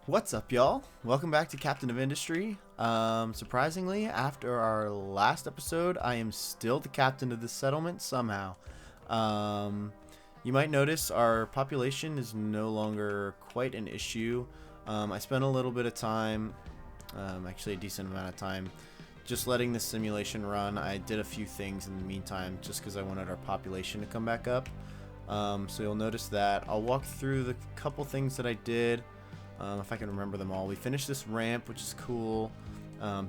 What's up, y'all? Welcome back to Captain of Industry. Surprisingly, after our last episode, I am still the captain of this settlement somehow. You might notice our population is no longer quite an issue. I spent a little bit of time, actually a decent amount of time, just letting the simulation run. I did a few things in the meantime just because I wanted our population to come back up. So you'll notice that I'll walk through the couple things that I did. If I can remember them all. We finished this ramp, which is cool.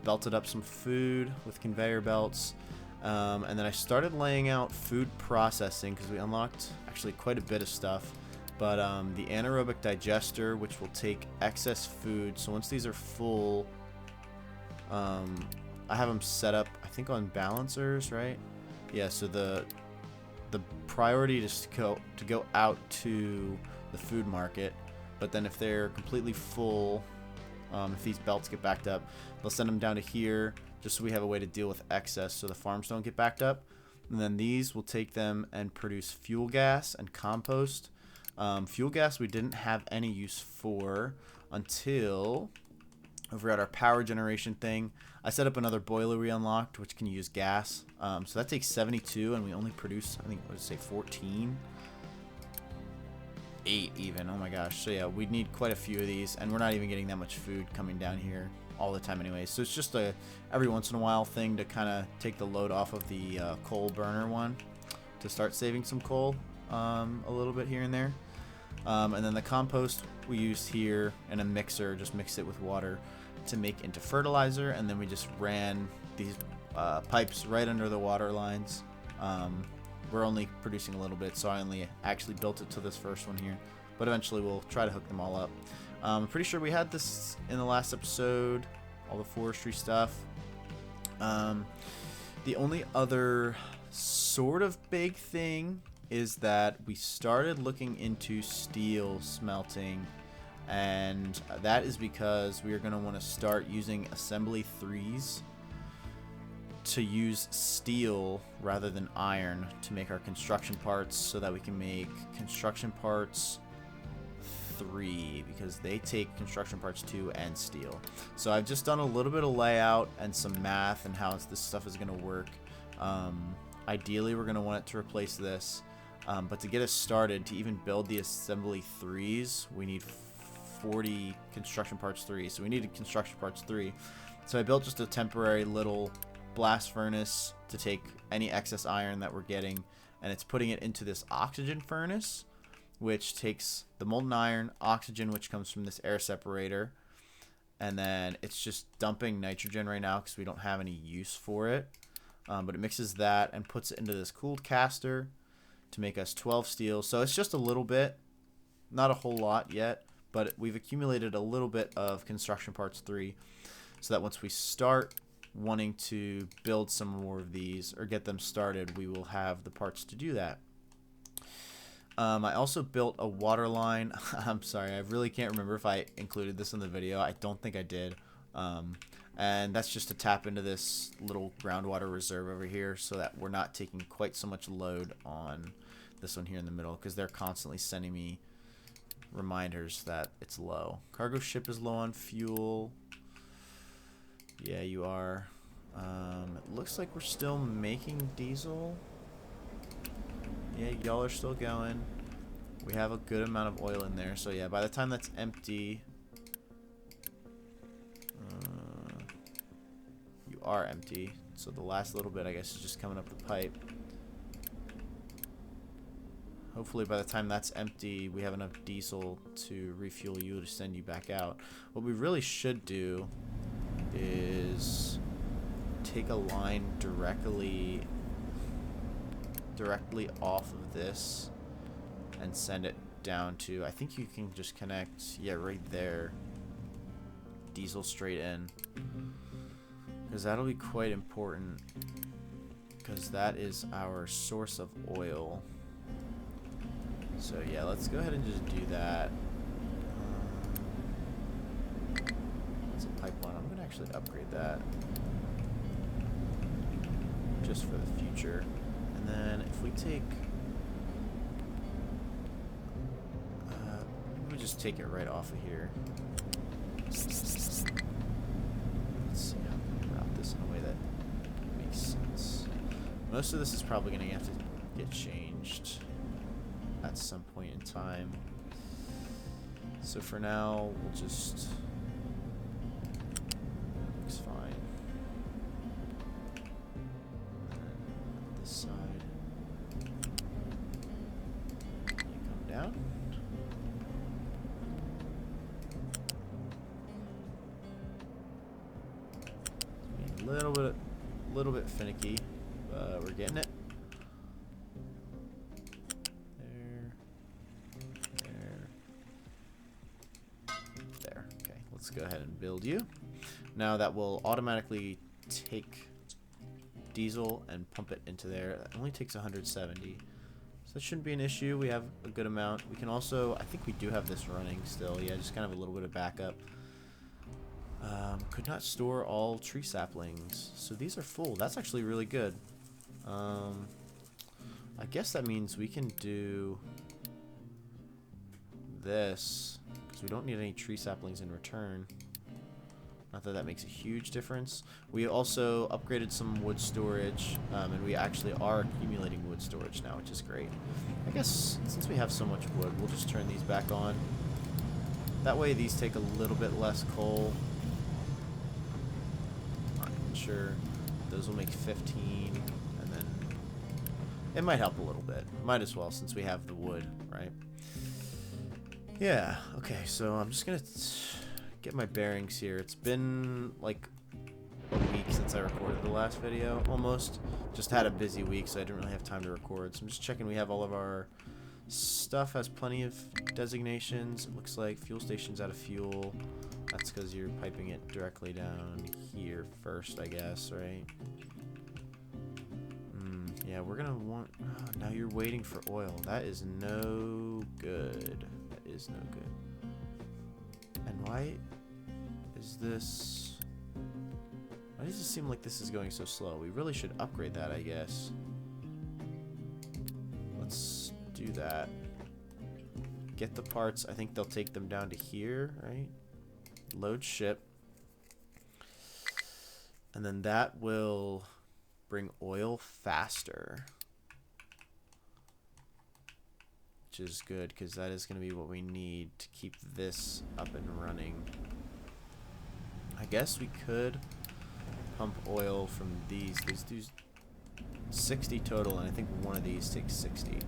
Belted up some food with conveyor belts. And then I started laying out food processing because we unlocked actually quite a bit of stuff. But the anaerobic digester, which will take excess food. So once these are full, I have them set up, I think, on balancers, right? Yeah, so the priority is to go out to the food market. But then if they're completely full, if these belts get backed up, they'll send them down to here just so we have a way to deal with excess so the farms don't get backed up. And then these will take them and produce fuel gas and compost. Fuel gas we didn't have any use for until over at our power generation thing. I set up another boiler we unlocked, which can use gas. So that takes 72, and we only produce, I think, what did it say, 14? 8 even. Oh my gosh. So yeah, we need quite a few of these, and we're not even getting that much food coming down here all the time anyway. So it's just a every once in a while thing to kind of take the load off of the coal burner one to start saving some coal a little bit here and there. And then the compost we used here in a mixer, just mix it with water to make into fertilizer, and then we just ran these pipes right under the water lines. We're only producing a little bit, so I only actually built it to this first one here. But eventually we'll try to hook them all up. I'm pretty sure we had this in the last episode, all the forestry stuff. The only other sort of big thing is that we started looking into steel smelting. And that is because we are going to want to start using assembly 3s to use steel rather than iron to make our construction parts, so that we can make construction parts 3, because they take construction parts 2 and steel. So I've just done a little bit of layout and some math and how this stuff is going to work. Ideally we're going to want it to replace this, but to get us started, to even build the assembly 3s, we need 40 construction parts 3. So we needed construction parts 3. So I built just a temporary little blast furnace to take any excess iron that we're getting, and it's putting it into this oxygen furnace, which takes the molten iron, oxygen, which comes from this air separator, and then it's just dumping nitrogen right now because we don't have any use for it. But it mixes that and puts it into this cooled caster to make us 12 steel. So it's just a little bit, not a whole lot yet, but we've accumulated a little bit of construction parts 3, so that once we start wanting to build some more of these or get them started, we will have the parts to do that. I also built a water line. I'm sorry, I really can't remember if I included this in the video. I don't think I did. And that's just to tap into this little groundwater reserve over here so that we're not taking quite so much load on this one here in the middle, because they're constantly sending me reminders that it's low. Cargo ship is low on fuel. Yeah, you are. It looks like we're still making diesel. Yeah, y'all are still going. We have a good amount of oil in there. So yeah, by the time that's empty, you are empty. So the last little bit, I guess, is just coming up the pipe. Hopefully by the time that's empty, we have enough diesel to refuel you to send you back out. What we really should do is take a line directly off of this and send it down to, I think you can just connect, yeah, right there, diesel straight in, because that'll be quite important, because that is our source of oil. So yeah, let's go ahead and just do that. It's a pipeline. I'm gonna actually upgrade that just for the future. And then if we take just take it right off of here. Let's see how we can route this in a way that makes sense. Most of this is probably going to have to get changed at some point in time. So for now, we'll just... looks fine. And this side. You come down. It's being a little bit finicky. We're getting it. There. Okay, let's go ahead and build you. Now that will automatically take diesel and pump it into there. It only takes 170. So that shouldn't be an issue. We have a good amount. We can also, I think we do have this running still. Yeah, just kind of a little bit of backup. Could not store all tree saplings. So these are full. That's actually really good. I guess that means we can do this because we don't need any tree saplings in return. Not that that makes a huge difference. We also upgraded some wood storage, and we actually are accumulating wood storage now, which is great. I guess since we have so much wood, we'll just turn these back on. That way these take a little bit less coal. I'm sure those will make 15, and then it might help a little bit. Might as well, since we have the wood, right? Yeah, okay, so I'm just gonna get my bearings here. It's been like a week since I recorded the last video, almost. Just had a busy week, so I didn't really have time to record. So I'm just checking we have all of our stuff, has plenty of designations. It looks like fuel station's out of fuel. That's because you're piping it directly down here first, I guess, right? Yeah, we're gonna want... Oh, now you're waiting for oil. That is no good. That is no good. And why is this... Why does it seem like this is going so slow? We really should upgrade that, I guess. Let's do that. Get the parts. I think they'll take them down to here, right? Load ship. And then that will bring oil faster. Which is good, because that is going to be what we need to keep this up and running. I guess we could pump oil from these. These do 60 total, and I think one of these takes 60.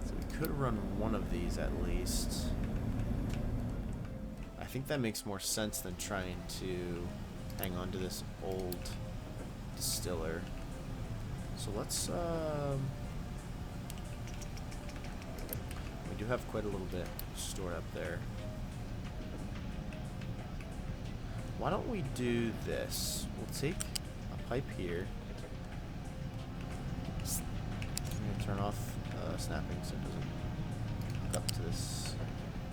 So we could run one of these at least. I think that makes more sense than trying to hang on to this old distiller. So let's we do have quite a little bit stored up there. Why don't we do this? We'll take a pipe here. I'm gonna turn off snapping so it doesn't hook up to this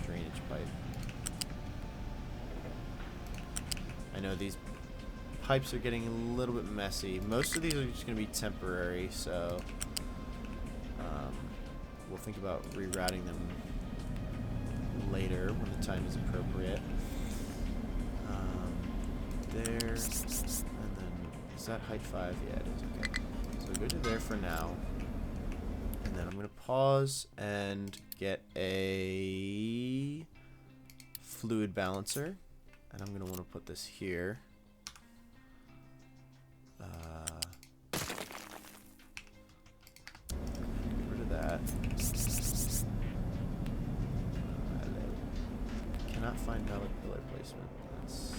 drainage pipe. I know these pipes are getting a little bit messy. Most of these are just going to be temporary, so we'll think about rerouting them later when the time is appropriate. There, and then is that height 5? Yeah, it is. Okay, so go to there for now, and then I'm going to pause and get a fluid balancer, and I'm going to want to put this here. Get rid of that. Cannot find valid pillar placement. That's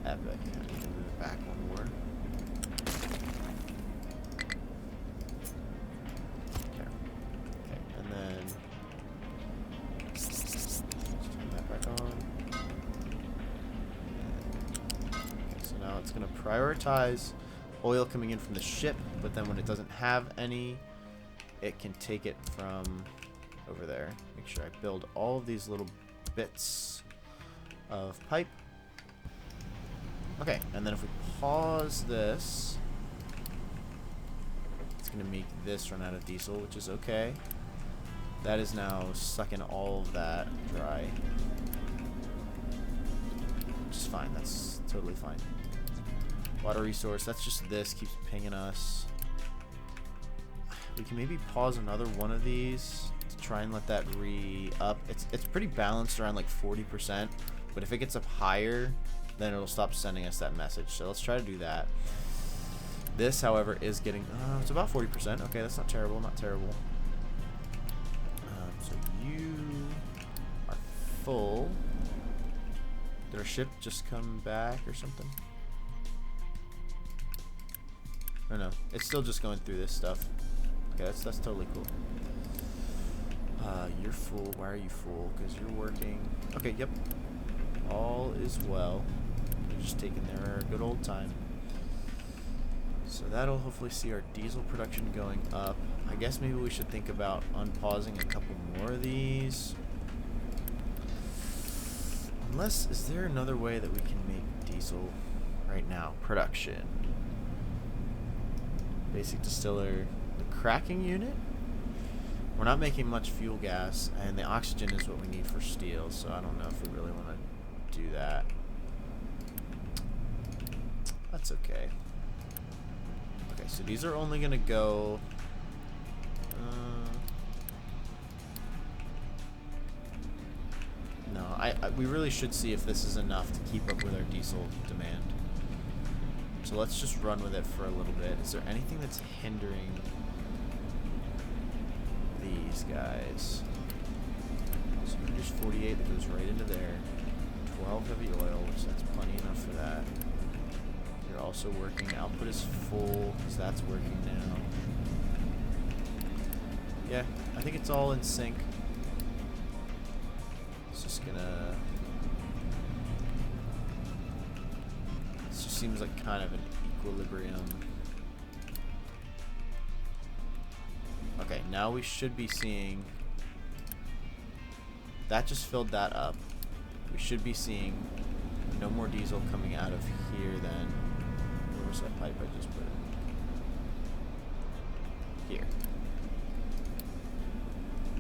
epic. I need to move it back one more. Okay. Okay, and then let's turn that back on. Okay, so now it's going to prioritize oil coming in from the ship, but then when it doesn't have any, it can take it from over there. Make sure I build all of these little bits of pipe. Okay, and then if we pause this, it's going to make this run out of diesel, which is okay. That is now sucking all of that dry. Which is fine. That's totally fine. Water resource. That's just this. Keeps pinging us. We can maybe pause another one of these to try and let that re-up. It's pretty balanced around like 40%. But if it gets up higher, then it'll stop sending us that message. So let's try to do that. This, however, is getting... it's about 40%. Okay, that's not terrible. Not terrible. So you are full. Did our ship just come back or something? Or no, it's still just going through this stuff. Okay, that's totally cool. You're full. Why are you full? Because you're working. Okay, yep. All is well. They're just taking their good old time. So that'll hopefully see our diesel production going up. I guess maybe we should think about unpausing a couple more of these. Unless, is there another way that we can make diesel right now? Production. Basic distiller. The cracking unit? We're not making much fuel gas, and the oxygen is what we need for steel, so I don't know if we really want to do that. That's okay. Okay, so these are only going to go... no, we really should see if this is enough to keep up with our diesel demand. So let's just run with it for a little bit. Is there anything that's hindering these guys? So there's 48 that goes right into there. 12 heavy oil, which that's plenty enough for that. You're also working. Output is full, because that's working now. Yeah, I think it's all in sync. It's just gonna... it just seems like kind of an equilibrium. Okay, now we should be seeing... that just filled that up. We should be seeing no more diesel coming out of here then. Where was that pipe I just put in? Here.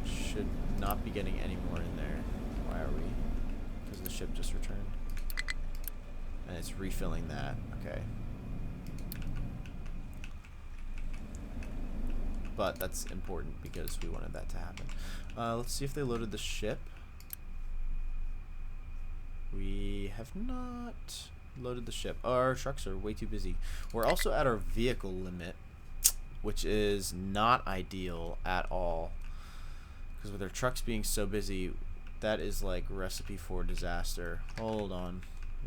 Should not be getting any more in there. Why are we? Because the ship just returned. And it's refilling that. Okay. But that's important because we wanted that to happen. Let's see if they loaded the ship. We have not loaded the ship. Our trucks are way too busy. We're also at our vehicle limit, which is not ideal at all. Because with our trucks being so busy, that is like recipe for disaster. Hold on.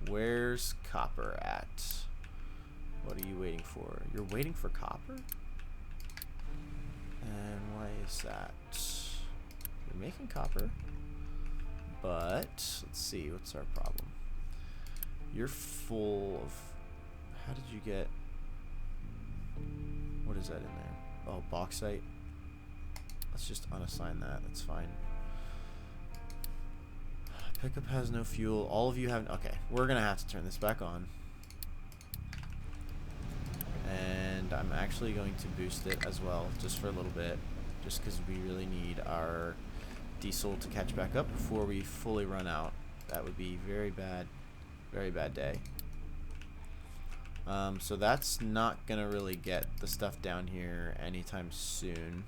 Where's copper at? What are you waiting for? You're waiting for copper? And why is that? You're making copper. But, let's see, what's our problem? You're full of... how did you get... what is that in there? Oh, bauxite. Let's just unassign that. That's fine. Pickup has no fuel. All of you have... okay, we're going to have to turn this back on. And I'm actually going to boost it as well, just for a little bit. Just because we really need our diesel to catch back up before we fully run out. That would be very bad day. So that's not going to really get the stuff down here anytime soon.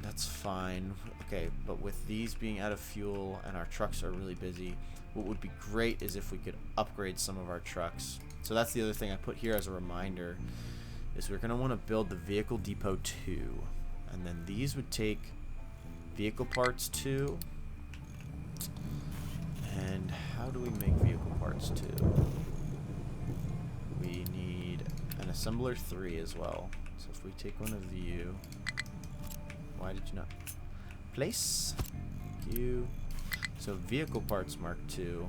That's fine. Okay, but with these being out of fuel and our trucks are really busy, what would be great is if we could upgrade some of our trucks. So that's the other thing I put here as a reminder, is we're going to want to build the Vehicle Depot 2. And then these would take vehicle parts 2. And how do we make vehicle parts 2? We need an assembler 3 as well. So if we take one of you... why did you not? Place. Thank you. So vehicle parts Mark II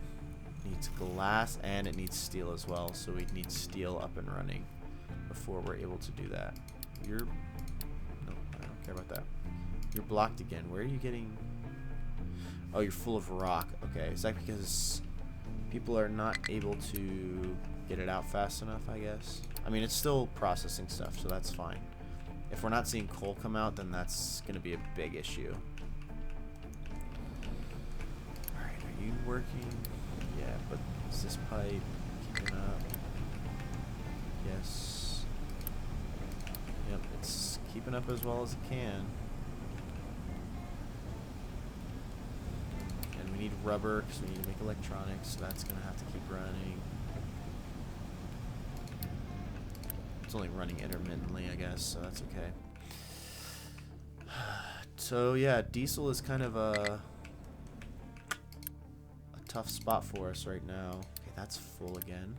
needs glass and it needs steel as well. So we need steel up and running before we're able to do that. You're... no, I don't care about that. You're blocked again. Where are you getting... oh, you're full of rock. Okay, is that because people are not able to get it out fast enough, I guess? I mean, it's still processing stuff, so that's fine. If we're not seeing coal come out, then that's going to be a big issue. Alright, are you working? Yeah, but is this pipe keeping up? Yes. Yep, it's keeping up as well as it can. And we need rubber because we need to make electronics, so that's going to have to keep running. It's only running intermittently, I guess, so that's okay. So yeah, diesel is kind of a tough spot for us right now. Okay, that's full again.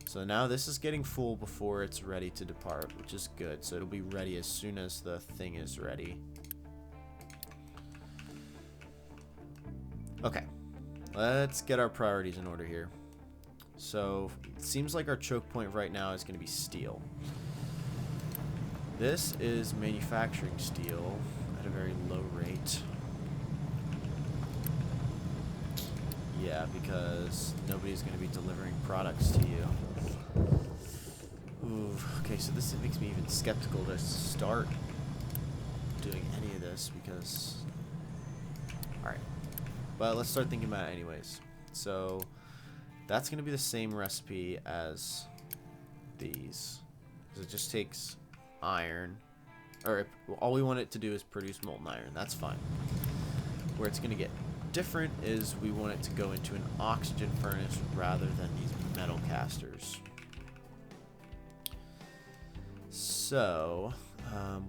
So now this is getting full before it's ready to depart, which is good. So it'll be ready as soon as the thing is ready. Okay, let's get our priorities in order here. So it seems like our choke point right now is going to be steel. This is manufacturing steel at a very low rate. Yeah, because nobody's going to be delivering products to you. Ooh, okay, so this makes me even skeptical to start doing any of this because... Alright, but let's start thinking about it anyways. So... that's going to be the same recipe as these. Because it just takes iron. Or all we want it to do is produce molten iron. That's fine. Where it's going to get different is we want it to go into an oxygen furnace rather than these metal casters. So,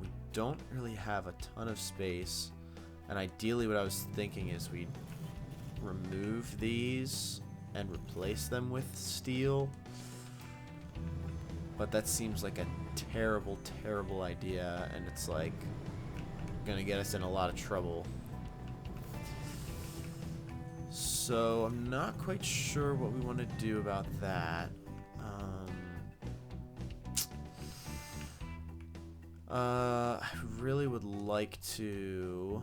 we don't really have a ton of space. And ideally what I was thinking is we'd remove these and replace them with steel, but that seems like a terrible, terrible idea, and it's like gonna get us in a lot of trouble. So I'm not quite sure what we want to do about that. I really would like to...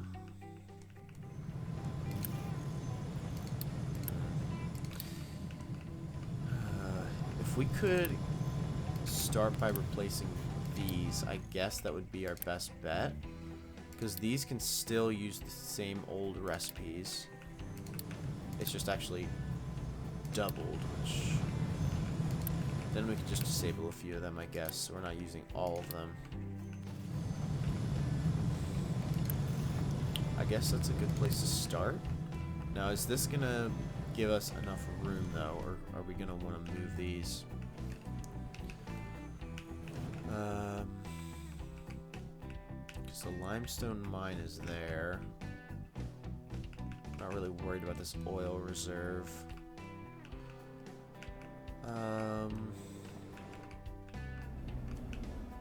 if we could start by replacing these, I guess that would be our best bet. Because these can still use the same old recipes. It's just actually doubled, which... then we could just disable a few of them, I guess, so we're not using all of them. I guess that's a good place to start. Now, is this gonna give us enough room, though, or are we gonna want to move these? Because the limestone mine is there. Not really worried about this oil reserve.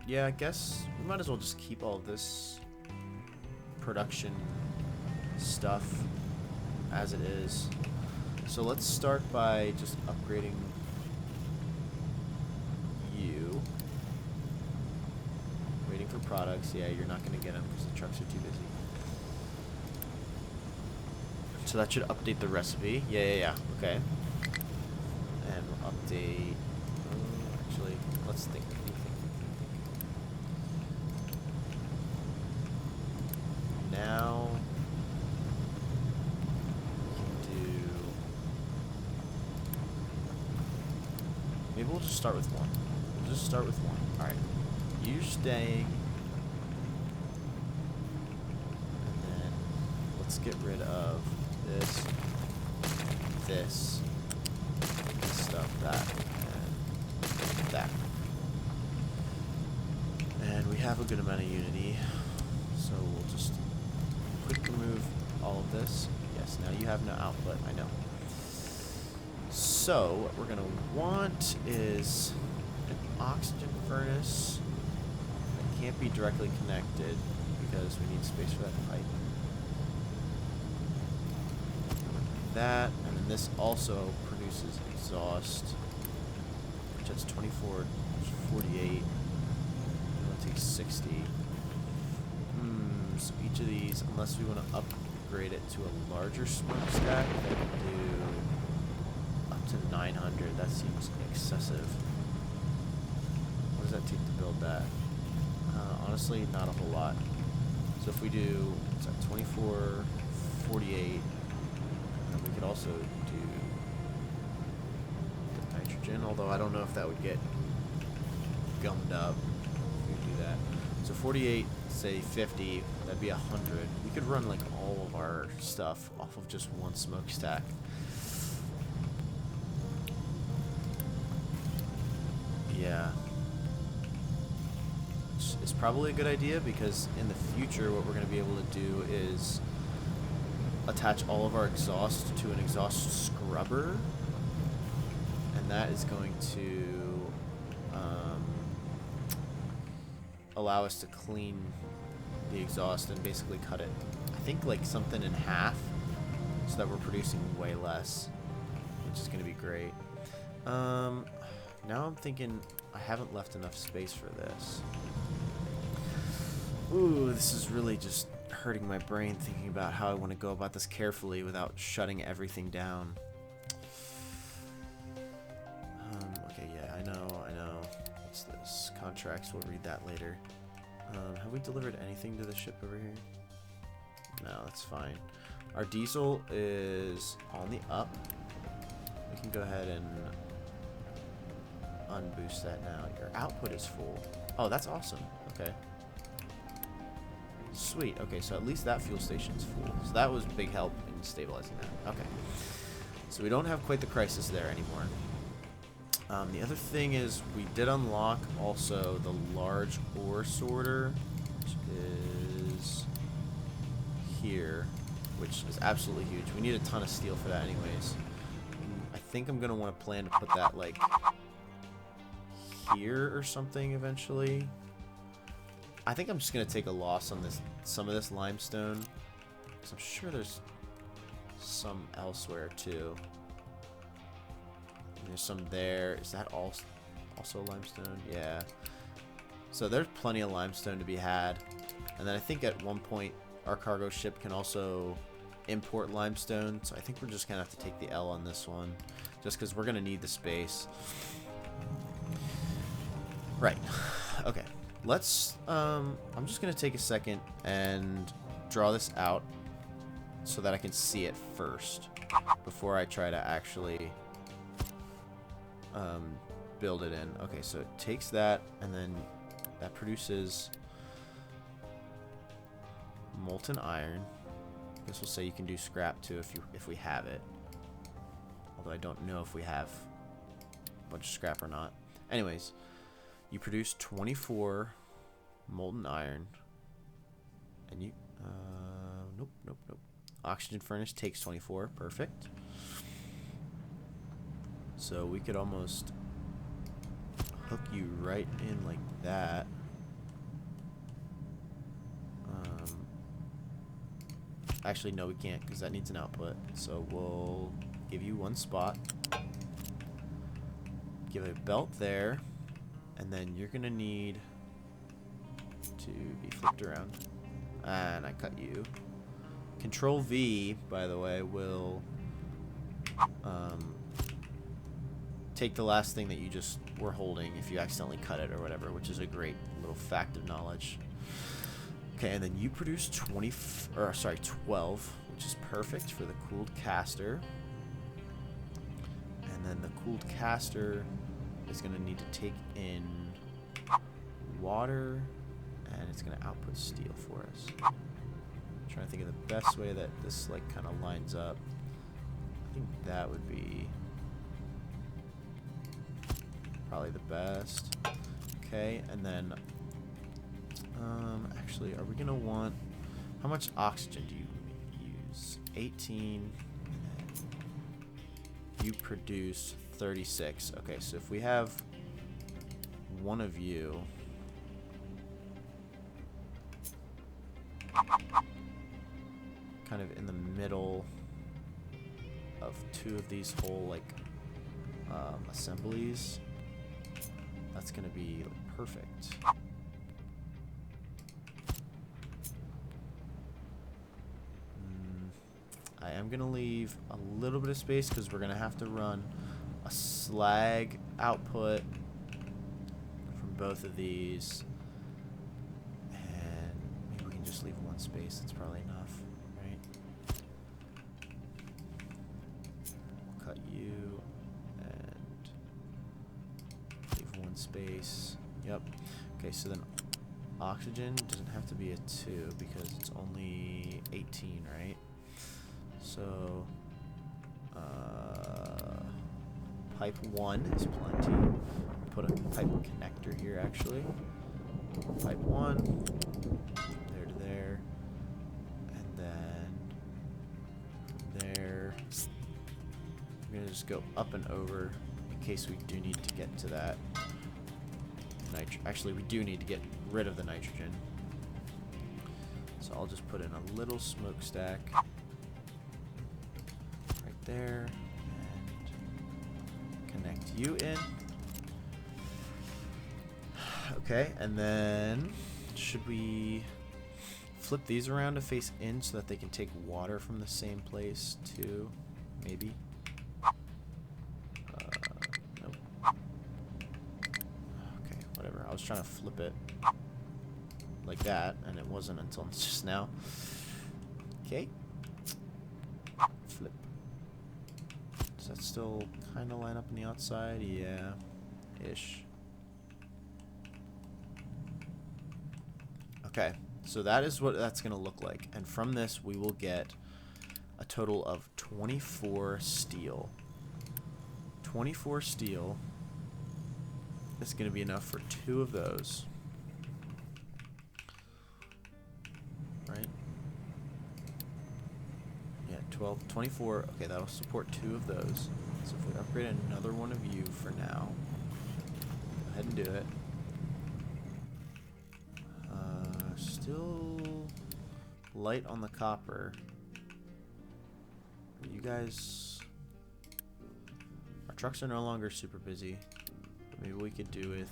Yeah, I guess we might as well just keep all of this production stuff as it is. So let's start by just upgrading you. Waiting for products. Yeah, you're not going to get them because the trucks are too busy. So that should update the recipe. Yeah. Okay. And we'll update... actually, let's think. Now... maybe we'll just start with one. We'll just start with one. Alright. You staying. And then let's get rid of this, this stuff, that, and that. And we have a good amount of unity. So we'll just quickly remove all of this. Yes, now you have no output, I know. So, what we're going to want is an oxygen furnace that can't be directly connected because we need space for that pipe. That, and then this also produces exhaust, which has 24, 48, and that takes 60. So each of these, unless we want to upgrade it to a larger smokestack, that can do to 900. That seems excessive. What does that take to build that? honestly, not a whole lot. So if we do, what's that, 24, 48, and we could also do the nitrogen, although I don't know if that would get gummed up if we do that. So 48, say 50, that'd be 100. We could run like all of our stuff off of just one smokestack. Yeah. It's probably a good idea because in the future what we're going to be able to do is attach all of our exhaust to an exhaust scrubber, and that is going to allow us to clean the exhaust and basically cut it, I think, like something in half, so that we're producing way less, which is going to be great. Now I'm thinking I haven't left enough space for this. Ooh, this is really just hurting my brain thinking about how I want to go about this carefully without shutting everything down. Okay, yeah, I know. What's this? Contracts, we'll read that later. Have we delivered anything to the ship over here? No, that's fine. Our diesel is on the up. We can go ahead and unboost that now. Your output is full. Oh, that's awesome. Okay. Sweet. Okay, so at least that fuel station's full. So that was big help in stabilizing that. Okay. So we don't have quite the crisis there anymore. The other thing is we did unlock also the large ore sorter, which is here, which is absolutely huge. We need a ton of steel for that anyways. I think I'm going to want to plan to put that like here or something eventually. I think I'm just going to take a loss on some of this limestone, because I'm sure there's some elsewhere too. And there's some there. Is that also limestone? Yeah. So there's plenty of limestone to be had. And then I think at one point our cargo ship can also import limestone. So I think we're just going to have to take the L on this one, just because we're going to need the space. Right. Okay. Let's, I'm just going to take a second and draw this out so that I can see it first before I try to actually build it in. Okay, so it takes that, and then that produces molten iron. This will say you can do scrap too if we have it. Although I don't know if we have a bunch of scrap or not. Anyways, you produce 24 molten iron, and you nope. Oxygen furnace takes 24. Perfect. So we could almost hook you right in like that. Actually, no, we can't, because that needs an output. So we'll give you one spot. Give it a belt there. And then you're going to need to be flipped around. And I cut you. Control V, by the way, will take the last thing that you just were holding if you accidentally cut it or whatever, which is a great little fact of knowledge. Okay, and then you produce 12, which is perfect for the cooled caster. And then the cooled caster is going to need to take in water, and it's going to output steel for us. I'm trying to think of the best way that this like kind of lines up. I think that would be probably the best. Okay, and then actually, are we going to want, how much oxygen do you use? 18. You produce 36. Okay, so if we have one of you kind of in the middle of two of these whole like assemblies, that's gonna be like, perfect. I am gonna leave a little bit of space because we're gonna have to run a slag output from both of these, one space. That's probably enough, right? Cut you and leave one space. Yep. Okay, so then oxygen doesn't have to be a 2 because it's only 18, right? So pipe 1 is plenty. Put a pipe connector here actually. Pipe 1, there to there, and then from there I'm gonna just go up and over in case we do need to get to that actually we do need to get rid of the nitrogen. So I'll just put in a little smokestack right there and connect you in. Okay, and then should we flip these around to face in so that they can take water from the same place too? Maybe. Nope. Okay, whatever. I was trying to flip it like that, and it wasn't until just now. Okay. Flip. Does that still kind of line up on the outside? Yeah. Ish. Okay, so that is what that's going to look like. And from this, we will get a total of 24 steel. 24 steel is going to be enough for 2 of those. Right? Yeah, 24. Okay, that'll support 2 of those. So if we upgrade another one of you for now, go ahead and do it. Still light on the copper. You guys, our trucks are no longer super busy. But maybe we could do with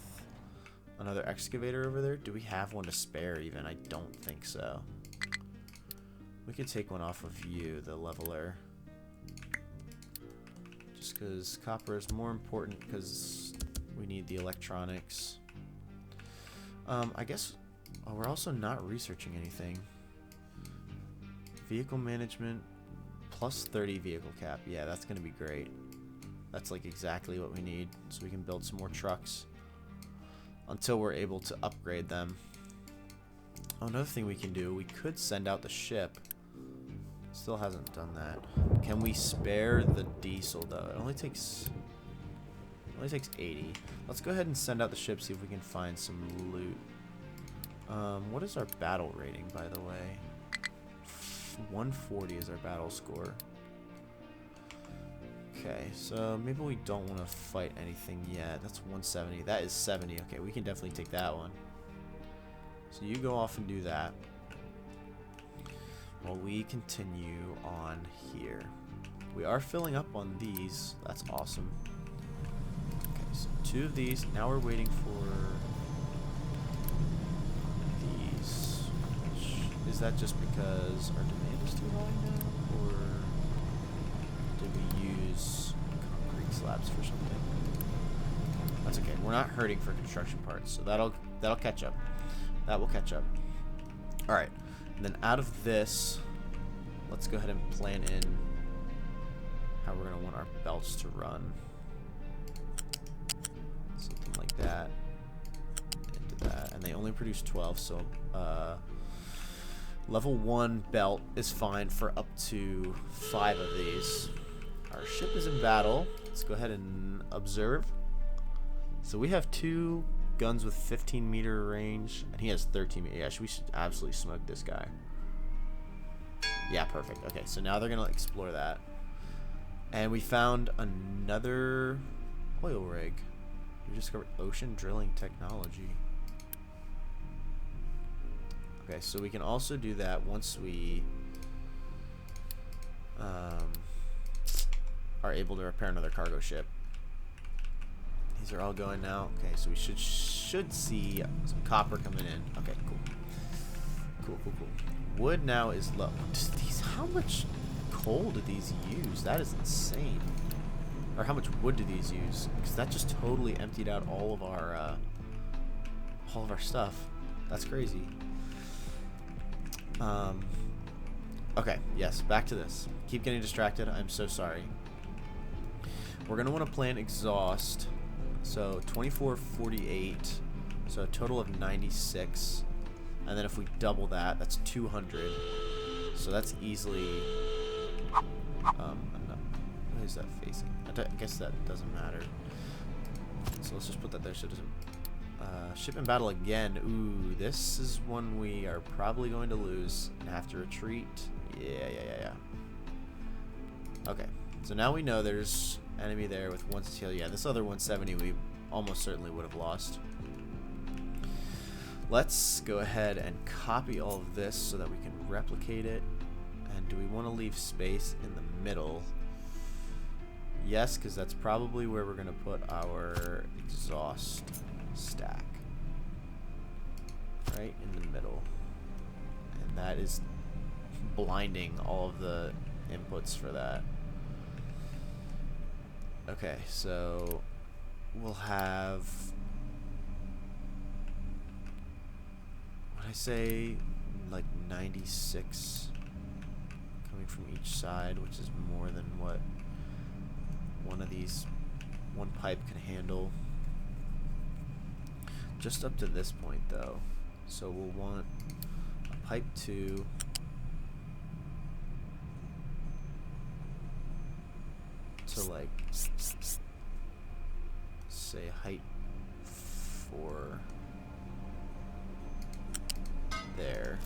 another excavator over there. Do we have one to spare even? I don't think so. We could take one off of you, the leveler. Just because copper is more important because we need the electronics. I guess. Oh, we're also not researching anything. Vehicle management plus 30 vehicle cap. Yeah, that's going to be great. That's like exactly what we need so we can build some more trucks until we're able to upgrade them. Oh, another thing we can do, we could send out the ship. Still hasn't done that. Can we spare the diesel though? It only takes 80. Let's go ahead and send out the ship, see if we can find some loot. What is our battle rating, by the way? 140 is our battle score. Okay, so maybe we don't want to fight anything yet. That's 170. That is 70. Okay, we can definitely take that one. So you go off and do that while we continue on here. We are filling up on these. That's awesome. Okay, so 2 of these. Now we're waiting for... Is that just because our demand is too high now, or did we use concrete slabs for something? That's okay. We're not hurting for construction parts, so that'll catch up. That will catch up. All right, and then out of this, let's go ahead and plan in how we're gonna want our belts to run. Something like that. Into that, and they only produce 12, so level 1 belt is fine for up to 5 of these. Our ship is in battle. Let's go ahead and observe. So we have 2 guns with 15-meter range, and he has 13 meters. Yeah, we should absolutely smoke this guy. Yeah, perfect. Okay, so now they're going to explore that. And we found another oil rig. We discovered ocean drilling technology. Okay, so we can also do that once we are able to repair another cargo ship. These are all going now. Okay, so we should see some copper coming in. Okay, cool. Cool. Wood now is low. How much coal do these use? That is insane. Or how much wood do these use? Because that just totally emptied out all of our stuff. That's crazy. Okay, yes, back to this. Keep getting distracted. I'm so sorry. We're going to want to plan exhaust. So 2448. So a total of 96. And then if we double that, that's 200. So that's easily... what is that facing? I guess that doesn't matter. So let's just put that there so it doesn't... ship and battle again. Ooh, this is one we are probably going to lose and have to retreat. Yeah. Okay, so now we know there's enemy there with 160. Yeah, this other 170 we almost certainly would have lost. Let's go ahead and copy all of this so that we can replicate it. And do we want to leave space in the middle? Yes, because that's probably where we're going to put our exhaust stack. Right in the middle. And that is blinding all of the inputs for that. Okay, so we'll have, what I say, like 96 coming from each side, which is more than what one pipe can handle. Just up to this point though. So we'll want a pipe 2 to like say height 4 there,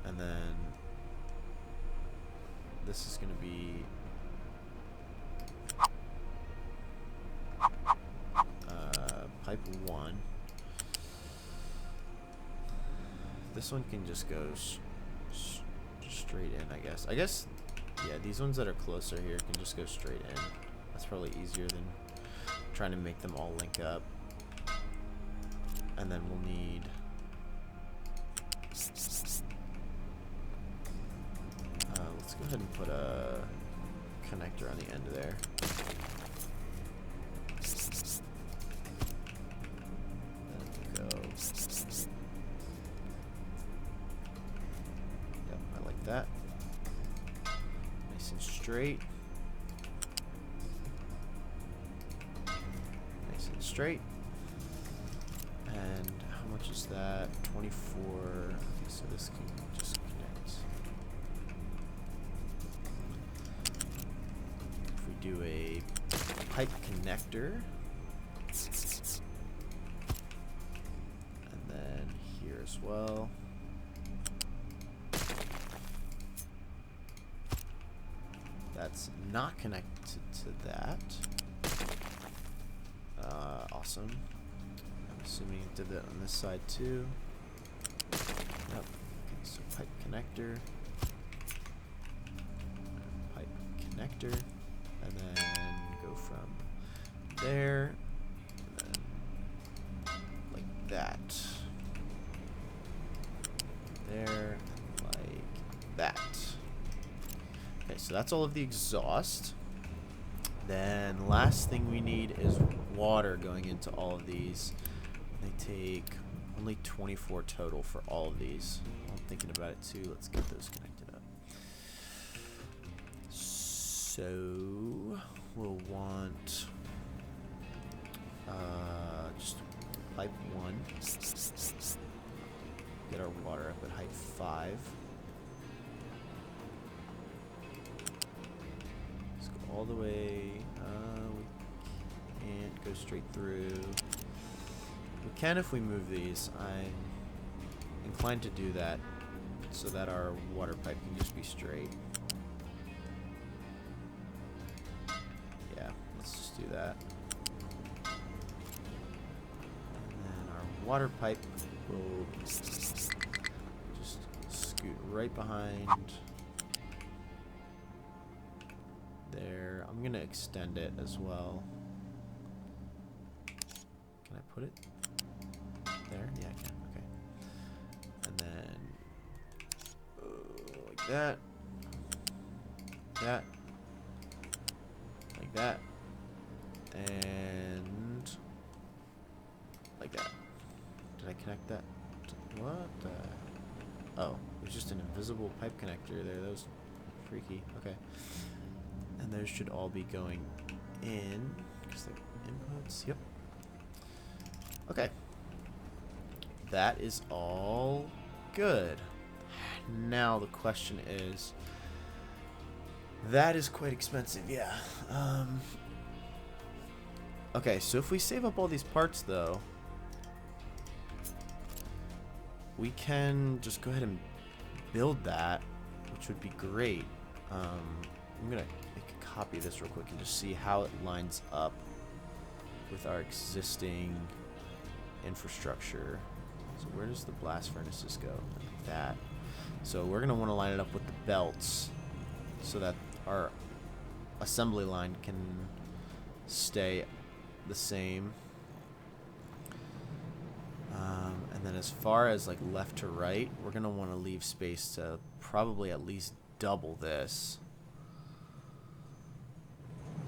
and then this is going to be pipe 1. This one can just go straight in, I guess. Yeah, these ones that are closer here can just go straight in. That's probably easier than trying to make them all link up. And then we'll need let's go ahead and put a connector on the end of there. There we go. Yep, I like that. Nice and straight. Nice and straight. And how much is that? 24. Okay, so this can just connect. If we do a pipe connector, and then here as well. That's not connected to that. Awesome. I'm assuming it did that on this side too. Yep. Okay, so pipe connector. Pipe connector. And then go from there. And then like that. There. And like that. Okay, so that's all of the exhaust. Then last thing we need is water going into all of these. They take only 24 total for all of these. I'm thinking about it too. Let's get those connected up. So we'll want just pipe 1. Get our water up at height 5. Let's go all the way. We can't go straight through. We can if we move these. I'm inclined to do that so that our water pipe can just be straight. Yeah, let's just do that. And then our water pipe will just scoot right behind there. I'm gonna extend it as well. Can I put it there? Yeah, I can. Okay. And then like that, like that, and like that. Did I connect that? What the? Oh, we was just an invisible pipe connector there. That was freaky. Okay. And those should all be going in. Just like inputs. Yep. Okay. That is all good. Now the question is, that is quite expensive, yeah. Okay, so if we save up all these parts though, we can just go ahead and build that, which would be great. I'm gonna make a copy of this real quick and just see how it lines up with our existing infrastructure. So where does the blast furnaces go? Like that. So we're gonna want to line it up with the belts so that our assembly line can stay the same. And then as far as like left to right, we're gonna want to leave space to probably at least double this.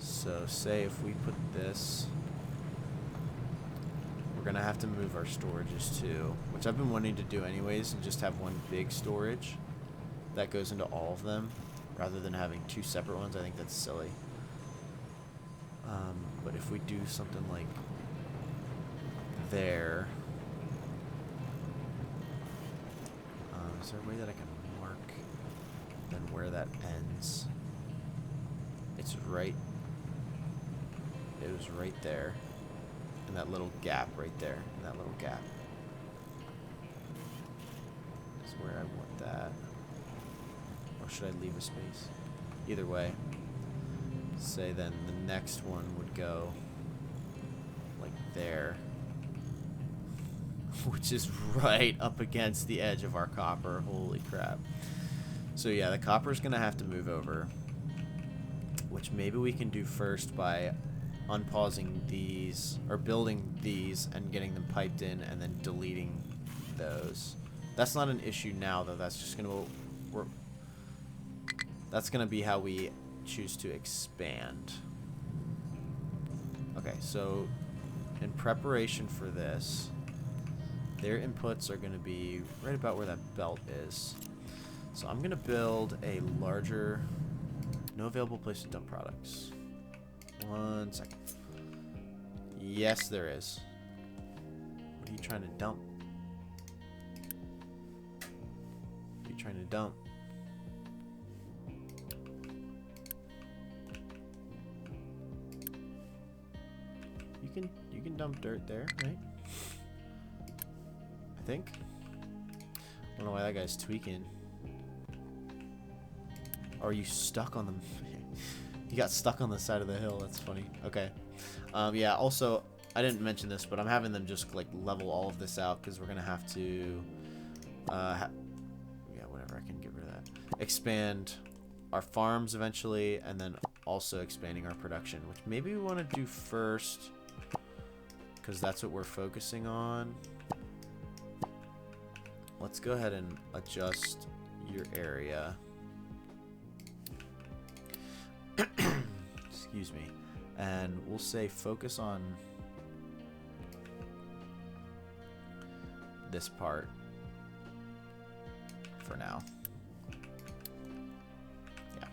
So say if we put this, we're gonna have to move our storages too, which I've been wanting to do anyways, and just have one big storage that goes into all of them rather than having two separate ones. I think that's silly. But if we do something like there, is there a way that I can mark then where that ends? It's right. It was right there. In that little gap right there. In that little gap. Is where I want that. Or should I leave a space? Either way. Say then the next one would go like there. Which is right up against the edge of our copper. Holy crap. So yeah, the copper's gonna have to move over. Which maybe we can do first by unpausing these, or building these and getting them piped in and then deleting those. That's not an issue now though. That's just gonna that's gonna be how we choose to expand. Okay, so in preparation for this, their inputs are going to be right about where that belt is. So I'm going to build a larger, no available place to dump products. 1 second. Yes, there is. What are you trying to dump? What are you trying to dump? You can dump dirt there, right? I think. I don't know why that guy's tweaking. Or are you stuck on the... You got stuck on the side of the hill. That's funny. Okay. Yeah, also, I didn't mention this, but I'm having them just, like, level all of this out because we're going to have to... yeah, whatever. I can get rid of that. Expand our farms eventually, and then also expanding our production, which maybe we want to do first because that's what we're focusing on. Let's go ahead and adjust your area. Excuse me. And we'll say focus on this part for now. Yeah.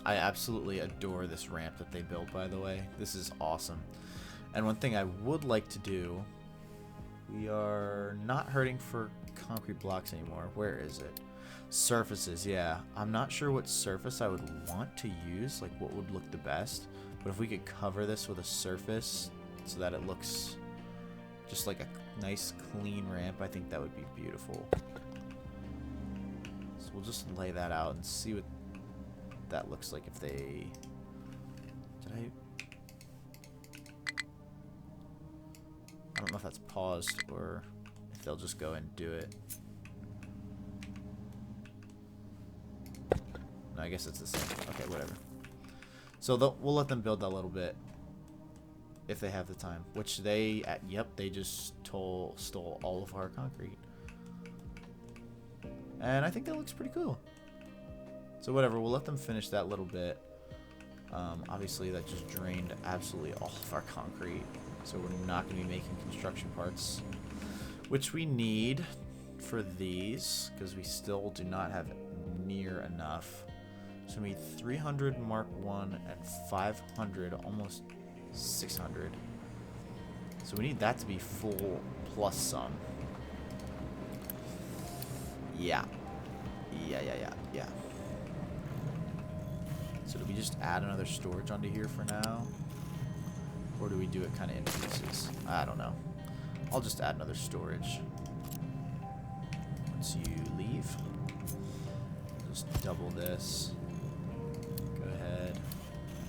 I absolutely adore this ramp that they built, by the way. This is awesome. And one thing I would like to do, we are not hurting for concrete blocks anymore. Where is it? Surfaces, yeah. I'm not sure what surface I would want to use, like what would look the best. But if we could cover this with a surface so that it looks just like a nice clean ramp, I think that would be beautiful. So we'll just lay that out and see what that looks like if they... I don't know if that's paused or if they'll just go and do it. No, I guess it's the same. Okay, whatever. So we'll let them build that a little bit if they have the time. Which they, yep, they just stole all of our concrete. And I think that looks pretty cool. So whatever, we'll let them finish that little bit. Obviously, that just drained absolutely all of our concrete. So we're not going to be making construction parts, which we need. for these, because we still do not have near enough. So we need 300 Mark 1 and 500, almost 600. So we need that to be full plus some. Yeah. Yeah. So do we just add another storage onto here for now? Or do we do it kind of in pieces? I don't know. I'll just add another storage. Once you leave, just double this. Go ahead.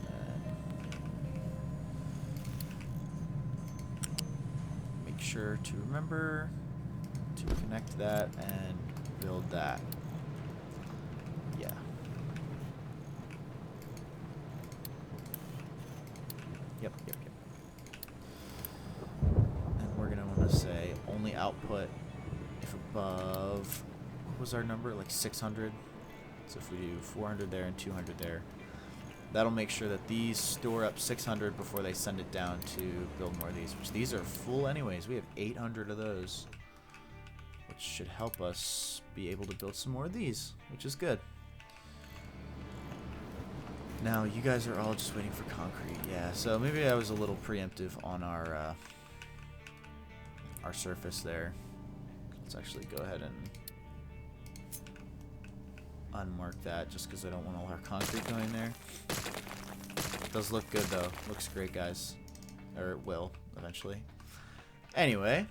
And make sure to remember to connect that and build that. Yeah. Yep. And we're gonna want to say only output if above, what was our number? Like 600. So if we do 400 there and 200 there, that'll make sure that these store up 600 before they send it down to build more of these, which these are full anyways. We have 800 of those, which should help us be able to build some more of these, which is good. Now, you guys are all just waiting for concrete. Yeah, so maybe I was a little preemptive on our surface there. Let's actually go ahead and unmark that just because I don't want all our concrete going there. It does look good, though. Looks great, guys. Or it will, eventually. Anyway.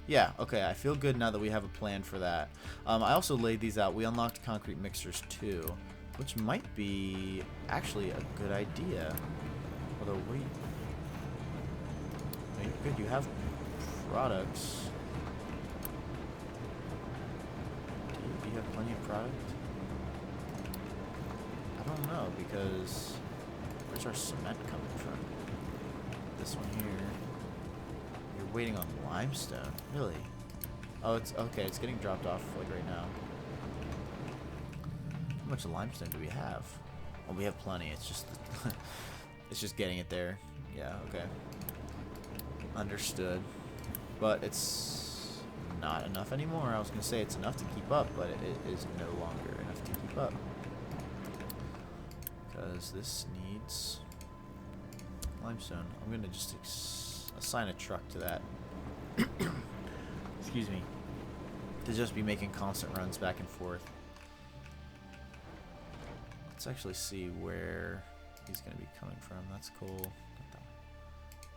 Yeah, okay, I feel good now that we have a plan for that. I also laid these out. We unlocked concrete mixers too, which might be actually a good idea. Although, wait. No, you're good, you have products. Do you have plenty of product? I don't know, because where's our cement coming from? This one here. You're waiting on limestone, really? Oh, it's okay. It's getting dropped off like right now. How much limestone do we have? Well, we have plenty. It's just it's just getting it there. Yeah. Okay. Understood. But it's not enough anymore. I was gonna say it's enough to keep up, but it is no longer enough to keep up because this needs limestone. I'm gonna just assign a truck to that. Excuse me. To just be making constant runs back and forth. Let's actually see where he's going to be coming from. That's cool.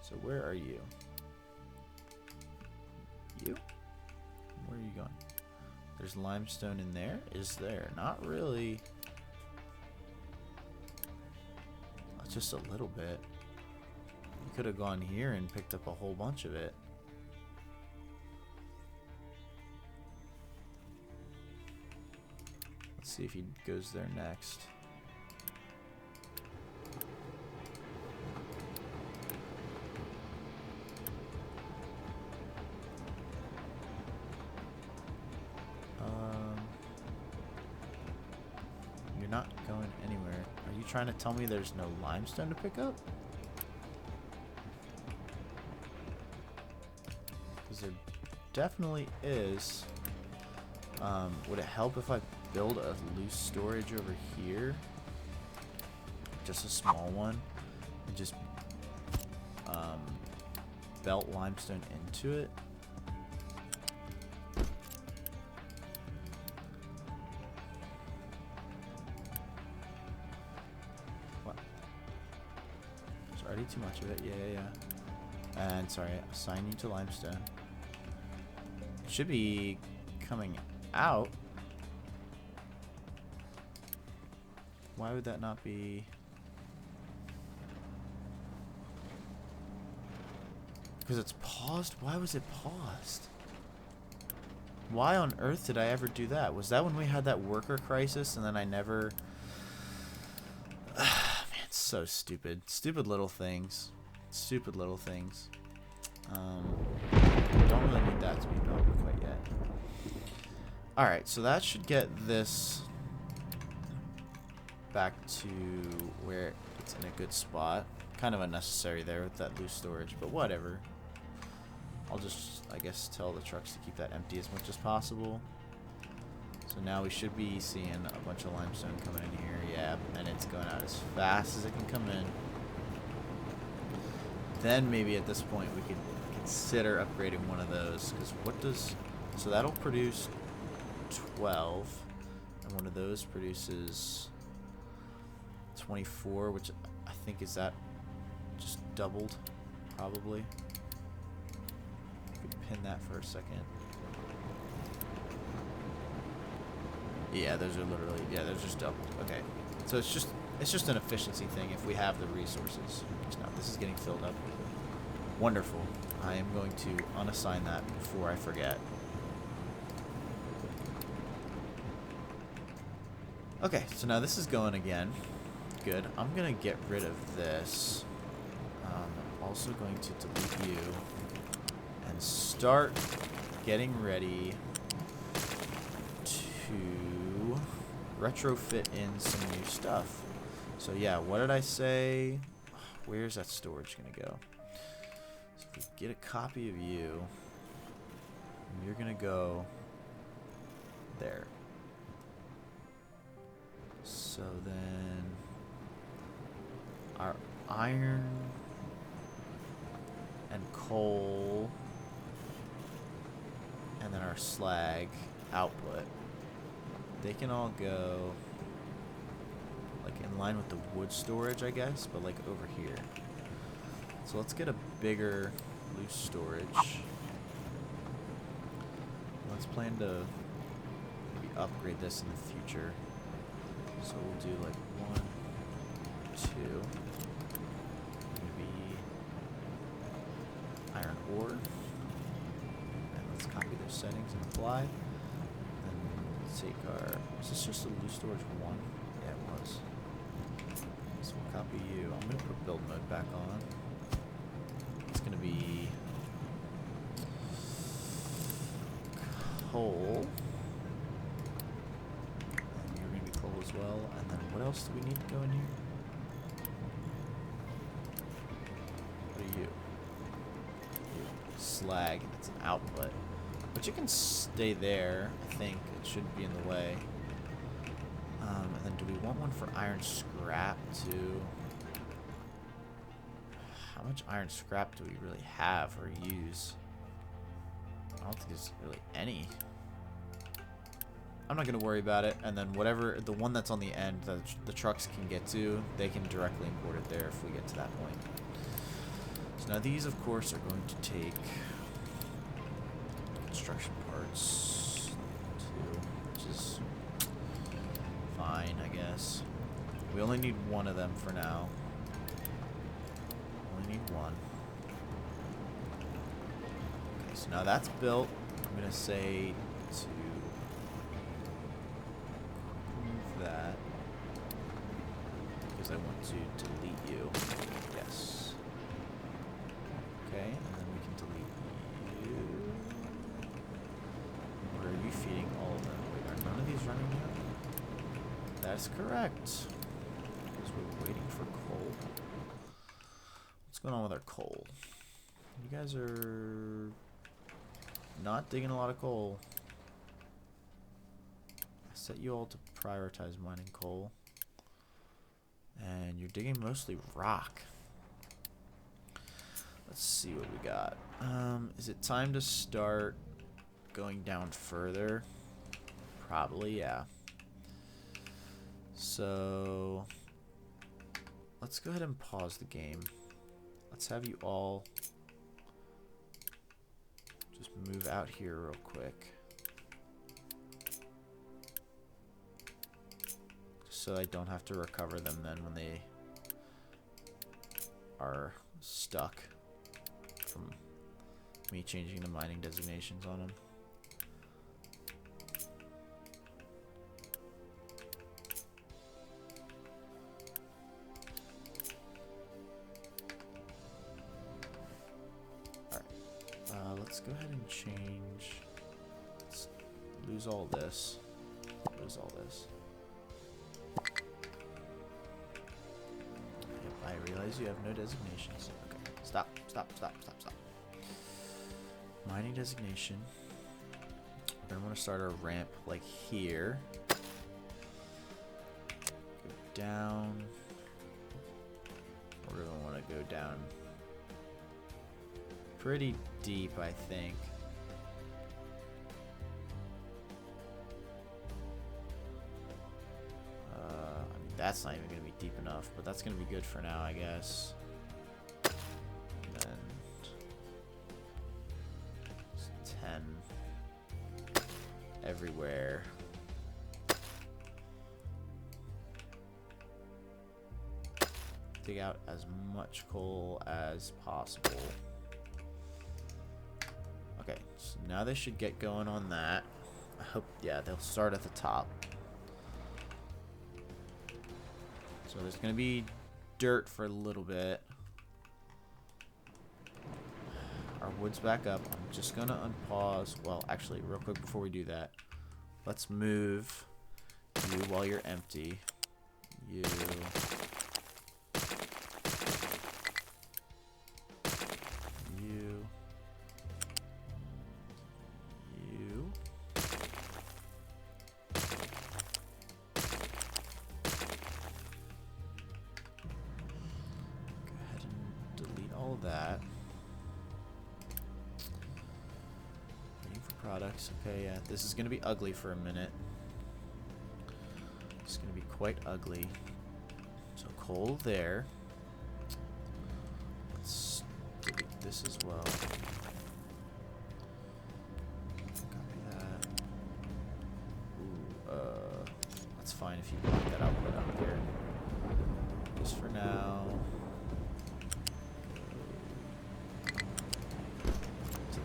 So where are you? You? Where are you going? There's limestone in there? Is there? Not really. Just a little bit. You could have gone here and picked up a whole bunch of it. Let's see if he goes there next. You're not going anywhere. Are you trying to tell me there's no limestone to pick up? Because there definitely is. Would it help if I build a loose storage over here? Just a small one. And just belt limestone into it. What? There's already too much of it. Yeah. And sorry, assign you to limestone. It should be coming out. Why would that not be? Because it's paused? Why was it paused? Why on earth did I ever do that? Was that when we had that worker crisis and then I never... Man, it's so stupid. Stupid little things. Stupid little things. Don't really need that to be built quite yet. Alright, so that should get this back to where it's in a good spot. Kind of unnecessary there with that loose storage, but whatever. I'll just, I guess, tell the trucks to keep that empty as much as possible. So now we should be seeing a bunch of limestone coming in here. Yeah, and it's going out as fast as it can come in. Then maybe at this point we could consider upgrading one of those. Because what does... So that'll produce 12. And one of those produces 24, which I think is that just doubled, probably. Pin that for a second. Yeah, those are literally, yeah, those just doubled. Okay, so it's just an efficiency thing if we have the resources. Now this is getting filled up. Wonderful. I am going to unassign that before I forget. Okay, so now this is going again. Good. I'm gonna get rid of this. I'm also going to delete you. And start getting ready to retrofit in some new stuff. So yeah, what did I say? Where's that storage gonna go? So if we get a copy of you, you're gonna go there. So then our iron and coal, and then our slag output, they can all go like in line with the wood storage, I guess, but like over here. So let's get a bigger loose storage. Let's plan to maybe upgrade this in the future. So we'll do like 1, 2, maybe iron ore. And let's copy those settings and apply. Then take our, is this just a loose storage 1? Yeah, it was. So we'll copy you. I'm gonna put build mode back on. It's gonna be coal. As well, and then what else do we need to go in here? What are you? Slag. It's an output, but you can stay there. I think it shouldn't be in the way. And then do we want one for iron scrap too? How much iron scrap do we really have or use? I don't think there's really any. I'm not going to worry about it, and then whatever, the one that's on the end that the trucks can get to, they can directly import it there if we get to that point. So now these, of course, are going to take construction parts too, which is fine, I guess. We only need one of them for now. Only need one. Okay, so now that's built. I'm going to say to that because I want to delete you. Yes. Okay, and then we can delete you. Or are you feeding all of them? Wait, are none of these running yet? That's correct. Because we're waiting for coal. What's going on with our coal? You guys are not digging a lot of coal. Set you all to prioritize mining coal, and you're digging mostly rock. Let's see what we got. Is it time to start going down further? Probably, yeah. So let's go ahead and pause the game. Let's have you all just move out here real quick. So I don't have to recover them then when they are stuck from me changing the mining designations on them. Alright, let's go ahead and change. Let's lose all this. Lose all this. I realize you have no designations. Okay, stop. Mining designation. We're gonna want to start our ramp like here. Go down. We're gonna want to go down pretty deep, I think. I mean, that's not even gonna be deep enough, but that's gonna be good for now, I guess. And then 10 everywhere. Dig out as much coal as possible. Okay, so now they should get going on that. I hope, yeah, they'll start at the top. So there's gonna be dirt for a little bit. Our wood's back up. I'm just gonna unpause. Well, actually, real quick before we do that, let's move you while you're empty. You. That. Waiting for products. Okay, yeah, this is gonna be ugly for a minute. It's gonna be quite ugly. So coal there. Let's delete this as well. Copy that. Ooh, that's fine if you block that output out there. Just for now.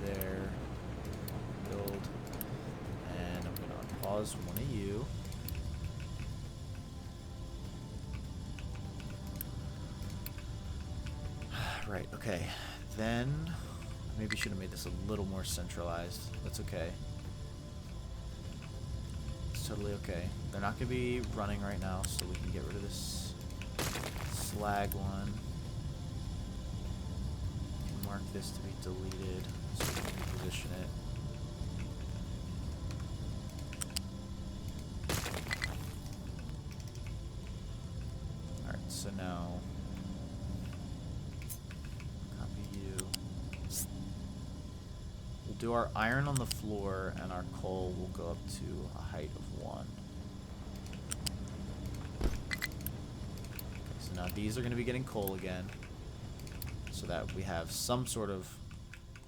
There, build, and I'm gonna unpause one of you. Right, okay. Then maybe should have made this a little more centralized. That's okay. It's totally okay. They're not gonna be running right now, so we can get rid of this slag one. Mark this to be deleted. So we can position it. Alright, so now copy you. We'll do our iron on the floor and our coal will go up to a height of 1. Okay, so now these are going to be getting coal again. So that we have some sort of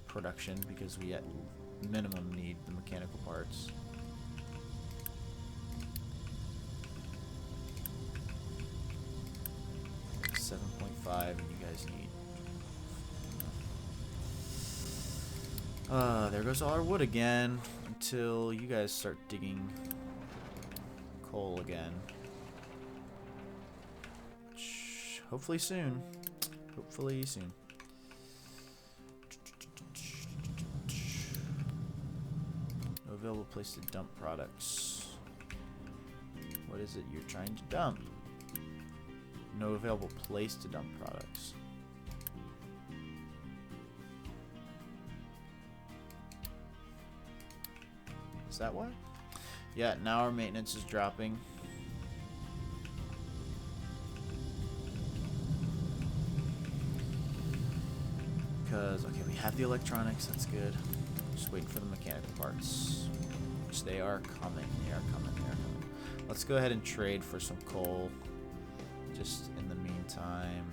production, because we at minimum need the mechanical parts. .5, and you guys need. There goes all our wood again until you guys start digging coal again. Hopefully soon. Hopefully soon. No available place to dump products. What is it you're trying to dump? No available place to dump products. Is that why? Yeah, now our maintenance is dropping. Because, okay, we have the electronics, that's good. Just waiting for the mechanical parts. Which they are coming, they are coming. Let's go ahead and trade for some coal. Just in the meantime.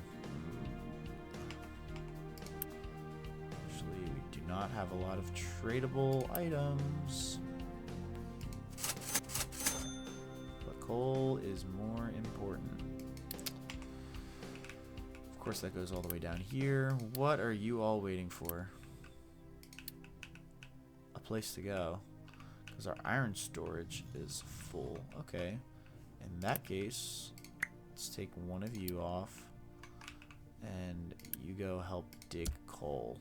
Actually, we do not have a lot of tradable items. But coal is more important. Of course, that goes all the way down here. What are you all waiting for? A place to go. Because our iron storage is full. Okay. In that case, let's take one of you off. And you go help dig coal.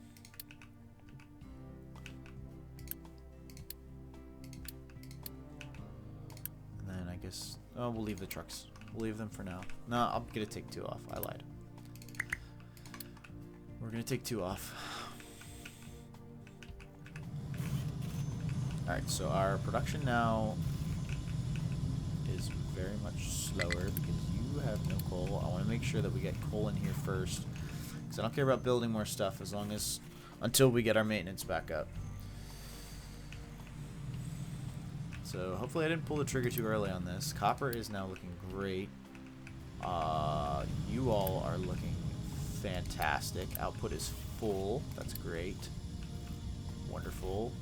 And then I guess... Oh, we'll leave the trucks. We'll leave them for now. No, I'm going to take 2 off. I lied. We're going to take 2 off. Alright, so our production now is very much slower because you have no coal. I want to make sure that we get coal in here first, because I don't care about building more stuff as long as until we get our maintenance back up. So hopefully I didn't pull the trigger too early on this. Copper is now looking great. You all are looking fantastic. Output is full. That's great. Wonderful.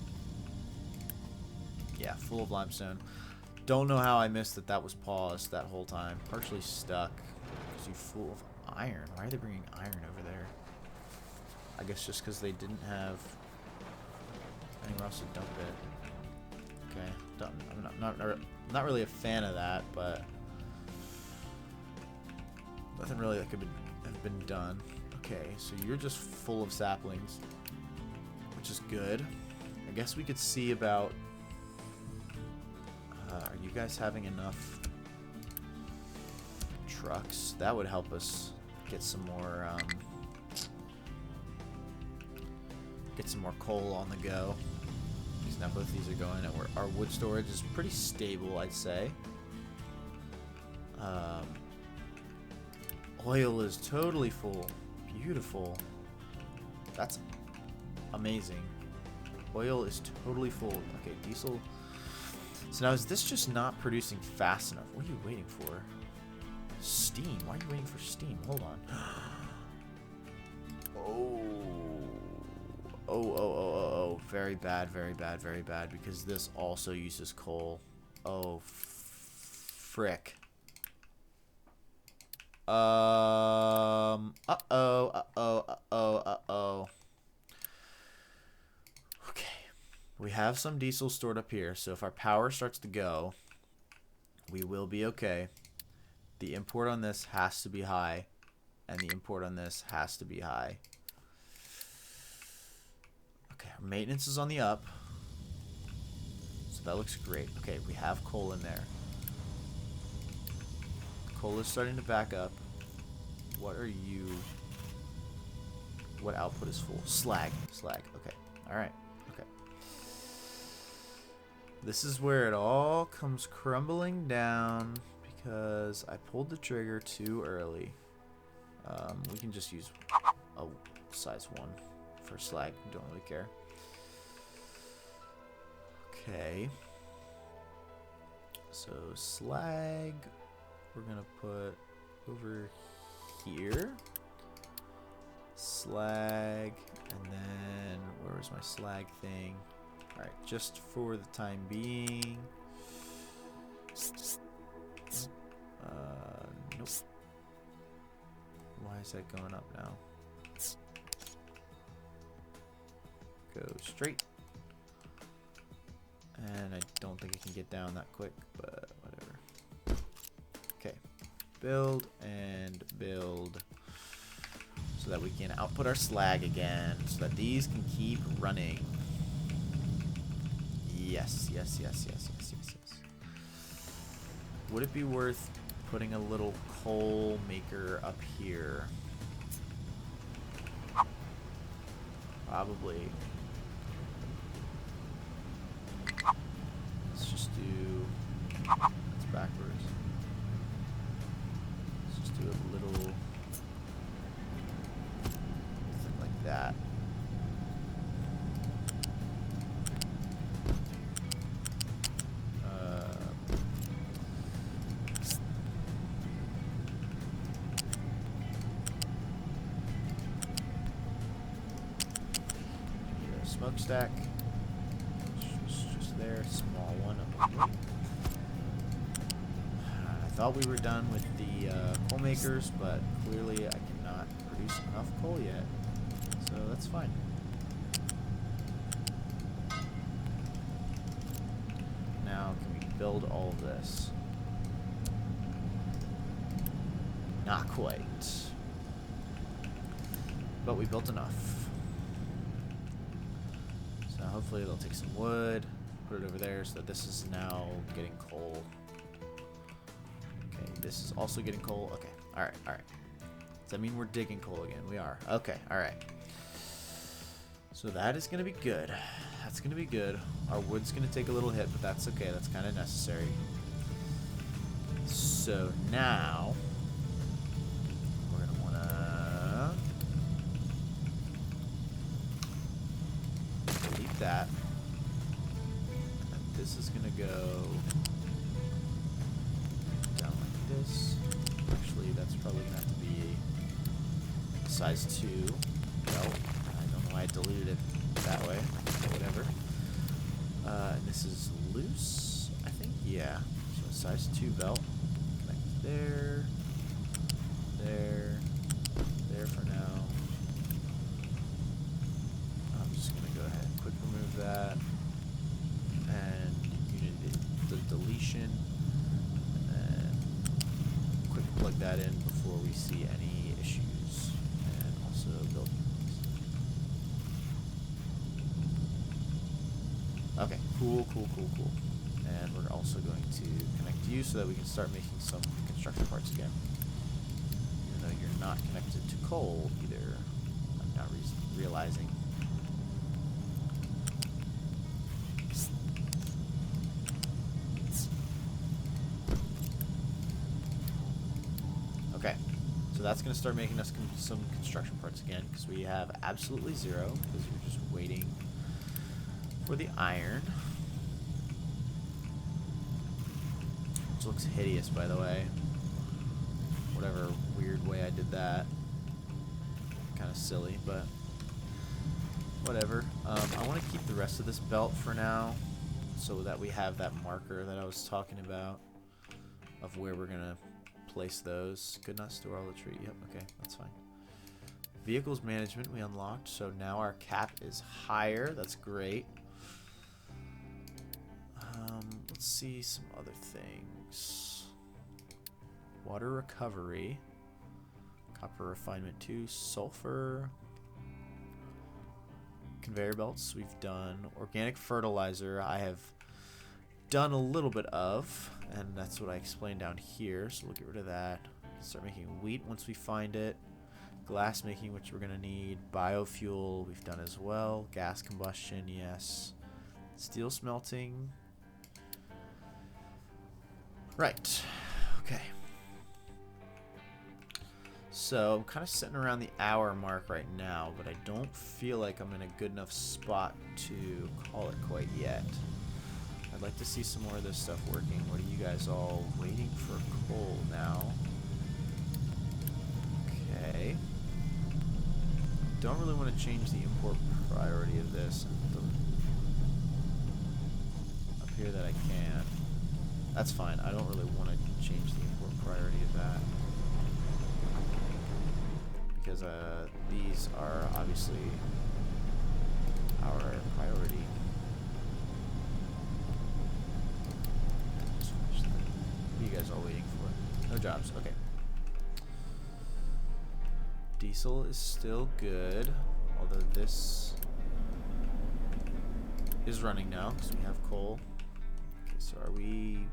Yeah, full of limestone. Don't know how I missed that that was paused that whole time. Partially stuck. Because you fool of iron. Why are they bringing iron over there? I guess just because they didn't have anywhere else to dump it. Okay. I'm not really a fan of that, but nothing really that could have been done. Okay, so you're just full of saplings, which is good. I guess we could see about... are you guys having enough trucks? That would help us get some more coal on the go. Because now both these are going, and our wood storage is pretty stable, I'd say. Oil is totally full. Beautiful. That's amazing. Oil is totally full. Okay, diesel. So now is this just not producing fast enough? What are you waiting for? Steam. Why are you waiting for steam? Hold on. Oh. Very bad, very bad, very bad. Because this also uses coal. Oh, frick. Uh-oh. Okay. We have some diesel stored up here, so if our power starts to go, we will be okay. The import on this has to be high, and the import on this has to be high. Okay, our maintenance is on the up, so that looks great. Okay, we have coal in there. Coal is starting to back up. What are you... What output is full? Slag. Okay. Alright. Okay. This is where it all comes crumbling down because I pulled the trigger too early. We can just use a size 1 for slag. Don't really care. Okay. So slag... We're gonna put over here. Slag, and then where was my slag thing? Alright, just for the time being. Nope. Why is that going up now? Go straight. And I don't think it can get down that quick, but whatever. Okay, build and build so that we can output our slag again, so that these can keep running. Yes. Would it be worth putting a little coal maker up here? Probably. Let's just do... It's backwards. Do a little thing like that. Need a smokestack. Just there, small one. I thought we were done with the coal makers, but clearly I cannot produce enough coal yet, so that's fine. Now, can we build all of this? Not quite, but we built enough. So hopefully they'll take some wood, put it over there, so that this is now getting coal. This is also getting coal. Okay. Alright. Does that mean we're digging coal again? We are. Okay. Alright. So that is going to be good. That's going to be good. Our wood's going to take a little hit, but that's okay. That's kind of necessary. So now we're going to want to delete that. And this is going to go down like this. Actually, that's probably going to have to be a size 2 belt. I don't know why I deleted it that way, but whatever. And this is loose, I think? Yeah. So a size 2 belt. Connect there. There for now. I'm just going to go ahead and quick remove that. And the deletion. And then quick plug that in before we see any issues. And also build. Okay, cool. And we're also going to connect you so that we can start making some construction parts again. Even though you're not connected to coal either, I'm not realizing. Okay, so that's going to start making us some construction parts again, because we have absolutely 0, because you're just waiting for the iron. Which looks hideous, by the way. Whatever weird way I did that. Kind of silly, but whatever. I want to keep the rest of this belt for now, so that we have that marker that I was talking about of where we're going to place those. Could not store all the tree. Yep, okay, that's fine. Vehicles management we unlocked, so now our cap is higher. That's great. Let's see some other things. Water recovery. Copper refinement 2. Sulfur. Conveyor belts we've done. Organic fertilizer I have done a little bit of. And that's what I explained down here. So we'll get rid of that. Start making wheat once we find it. Glass making, which we're going to need. Biofuel we've done as well. Gas combustion, yes. Steel smelting. Right. Okay. So I'm kind of sitting around the hour mark right now, but I don't feel like I'm in a good enough spot to call it quite yet. I'd like to see some more of this stuff working. What are you guys all waiting for coal now? Okay. Don't really want to change the import priority of this. Up here that I can. That's fine. I don't really want to change the import priority of that. Because these are obviously our priority. Just finish that. What are you guys all waiting for? No jobs. Okay. Diesel is still good. Although this is running now because we have coal. Okay, so are we...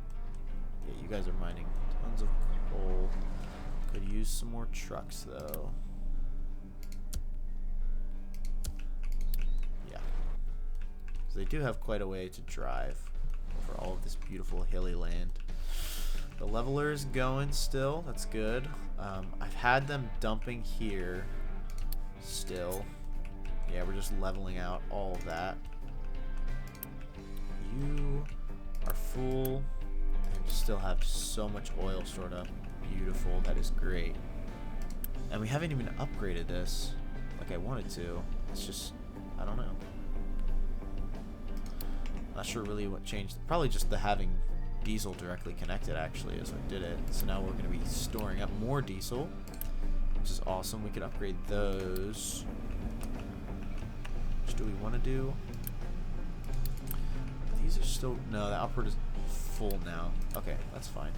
Yeah, you guys are mining tons of coal. Could use some more trucks though. Yeah. Because they do have quite a way to drive over all of this beautiful hilly land. The leveler is going still. That's good. I've had them dumping here still. Yeah, we're just leveling out all of that. You are full. And still have so much oil stored up. Beautiful. That is great. And we haven't even upgraded this like I wanted to. It's just, I don't know. Not sure really what changed. Probably just the having diesel directly connected actually is what did it. So now we're going to be storing up more diesel, which is awesome. We could upgrade those. Which do we want to do? These are still, no, the output is full now. Okay, that's fine.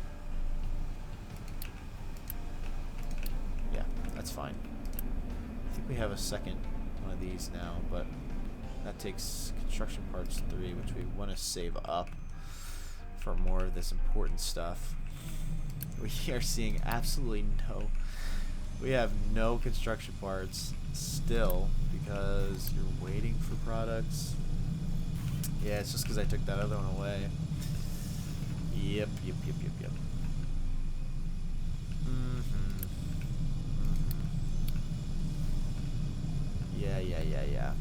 Yeah, that's fine. I think we have a second one of these now, but that takes construction parts 3, which we want to save up for more of this important stuff. We are seeing absolutely no, we have no construction parts still because you're waiting for products. Yeah, it's just because I took that other one away. Yep. Yeah.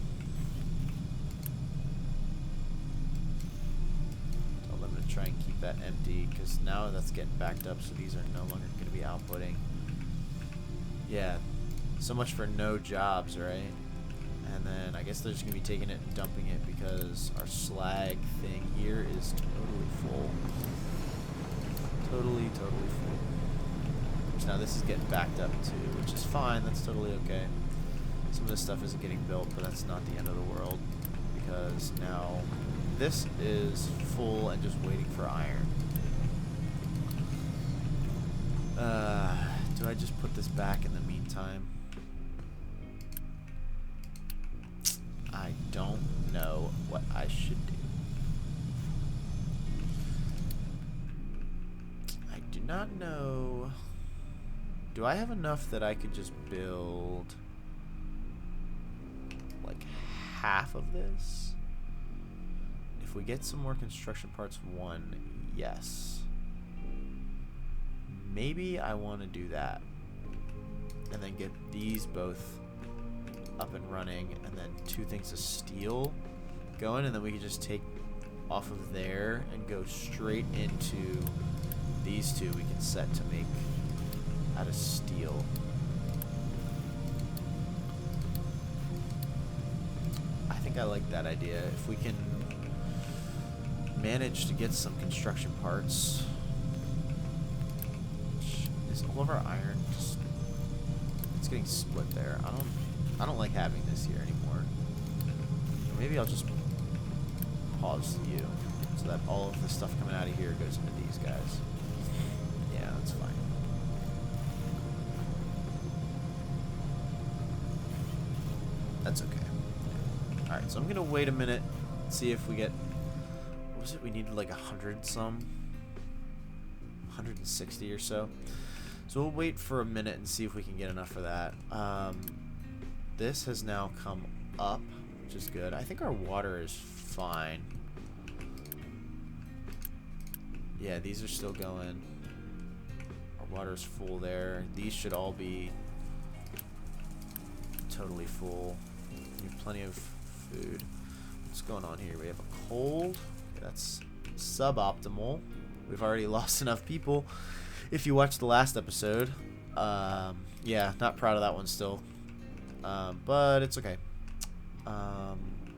Tell them to try and keep that empty, because now that's getting backed up, so these are no longer going to be outputting. Yeah, so much for no jobs, right? And then I guess they're just going to be taking it and dumping it because our slag thing here is totally full. Totally full. So now this is getting backed up too, which is fine. That's totally okay. Some of this stuff isn't getting built, but that's not the end of the world, because now this is full and just waiting for iron. Do I just put this back in the meantime? I don't know what I should do. I do not know. Do I have enough that I could just build like half of this? If we get some more construction parts, yes. Maybe I want to do that. And then get these both up and running, and then 2 things of steel going, and then we can just take off of there and go straight into these 2 we can set to make out of steel. I think I like that idea. If we can manage to get some construction parts. Is all of our iron just, it's getting split there. I don't like having this here anymore. Maybe I'll just pause you so that all of the stuff coming out of here goes into these guys. Yeah, that's fine. That's okay. Alright, so I'm gonna wait a minute, see if we get, what was it, we needed like 100 some? 160 or so. So we'll wait for a minute and see if we can get enough for that. This has now come up, which is good. I think our water is fine. Yeah, these are still going. Our water's full there. These should all be totally full. We have plenty of food. What's going on here? We have a cold. Okay, that's suboptimal. We've already lost enough people. If you watched the last episode, yeah, not proud of that one still, but it's okay.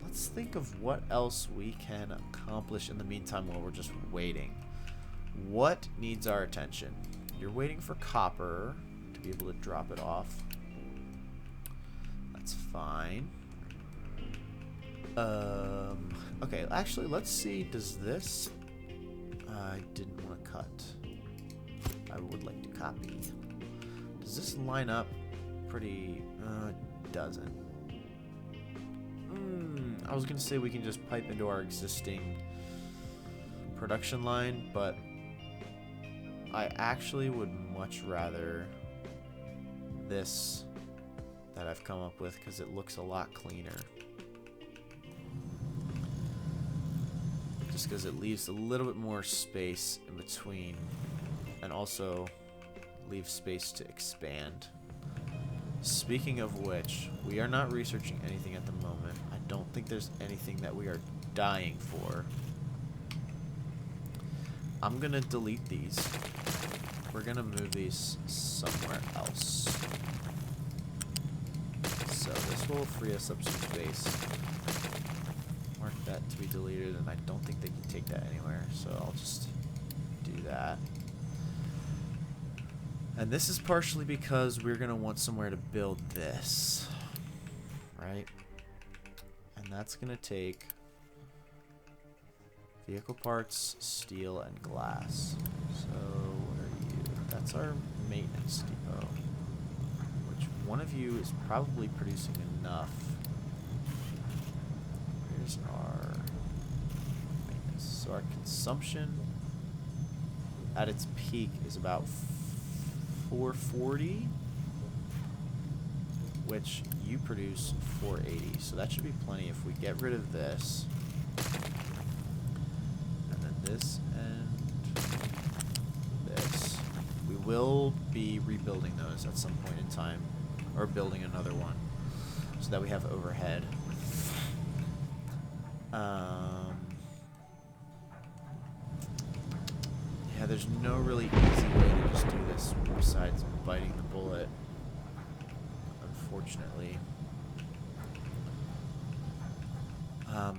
Let's think of what else we can accomplish in the meantime while we're just waiting. What needs our attention? You're waiting for copper to be able to drop it off. That's fine. Okay, actually, let's see. Does this... I didn't want to cut. I would like to copy. Does this line up pretty... it doesn't. I was going to say we can just pipe into our existing production line, but I actually would much rather this that I've come up with, because it looks a lot cleaner. Just because it leaves a little bit more space in between, and also leaves space to expand. Speaking of which, we are not researching anything at the moment. I don't think there's anything that we are dying for. I'm gonna delete these. We're gonna move these somewhere else. So this will free us up some space. Mark that to be deleted, and I don't think they can take that anywhere, so I'll just do that. And this is partially because we're gonna want somewhere to build this, right? And that's gonna take vehicle parts, steel, and glass. So what are you? That's our maintenance depot. Which one of you is probably producing enough. Here's our maintenance. So our consumption at its peak is about 440, which you produce 480. So that should be plenty if we get rid of this. this and this. We will be rebuilding those at some point in time, or building another one, so that we have overhead. Yeah, there's no really easy way to just do this besides biting the bullet, unfortunately.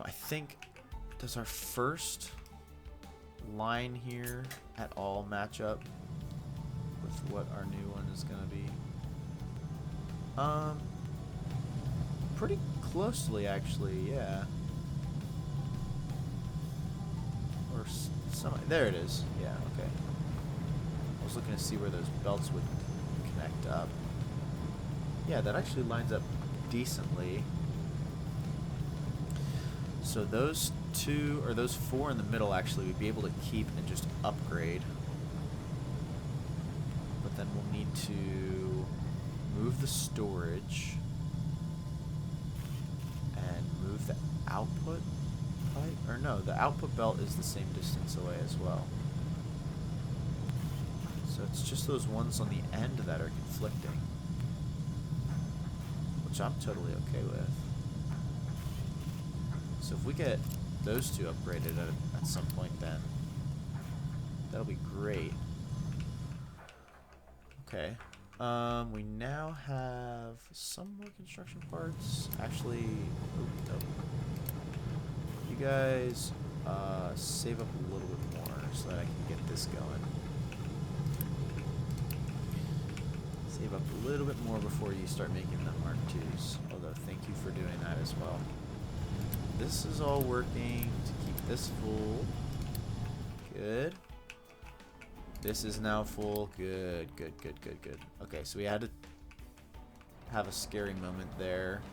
I think, does our first line here at all match up with what our new one is going to be? Pretty closely, actually, yeah. Or some, there it is. Yeah, okay. I was looking to see where those belts would connect up. Yeah, that actually lines up decently. So those two, or those four in the middle, actually we'd be able to keep and just upgrade. But then we'll need to move the storage and move the output pipe. Or no, the output belt is the same distance away as well. So it's just those ones on the end that are conflicting, which I'm totally okay with. So if we get those two upgraded at some point, then that'll be great. Okay. We now have some more construction parts. Actually, oh, nope. You guys save up a little bit more so that I can get this going. Save up a little bit more before you start making the Mark IIs. Although, thank you for doing that as well. This is all working to keep this full. Good. This is now full. Good, good, good, good, good. Okay, so we had to have a scary moment there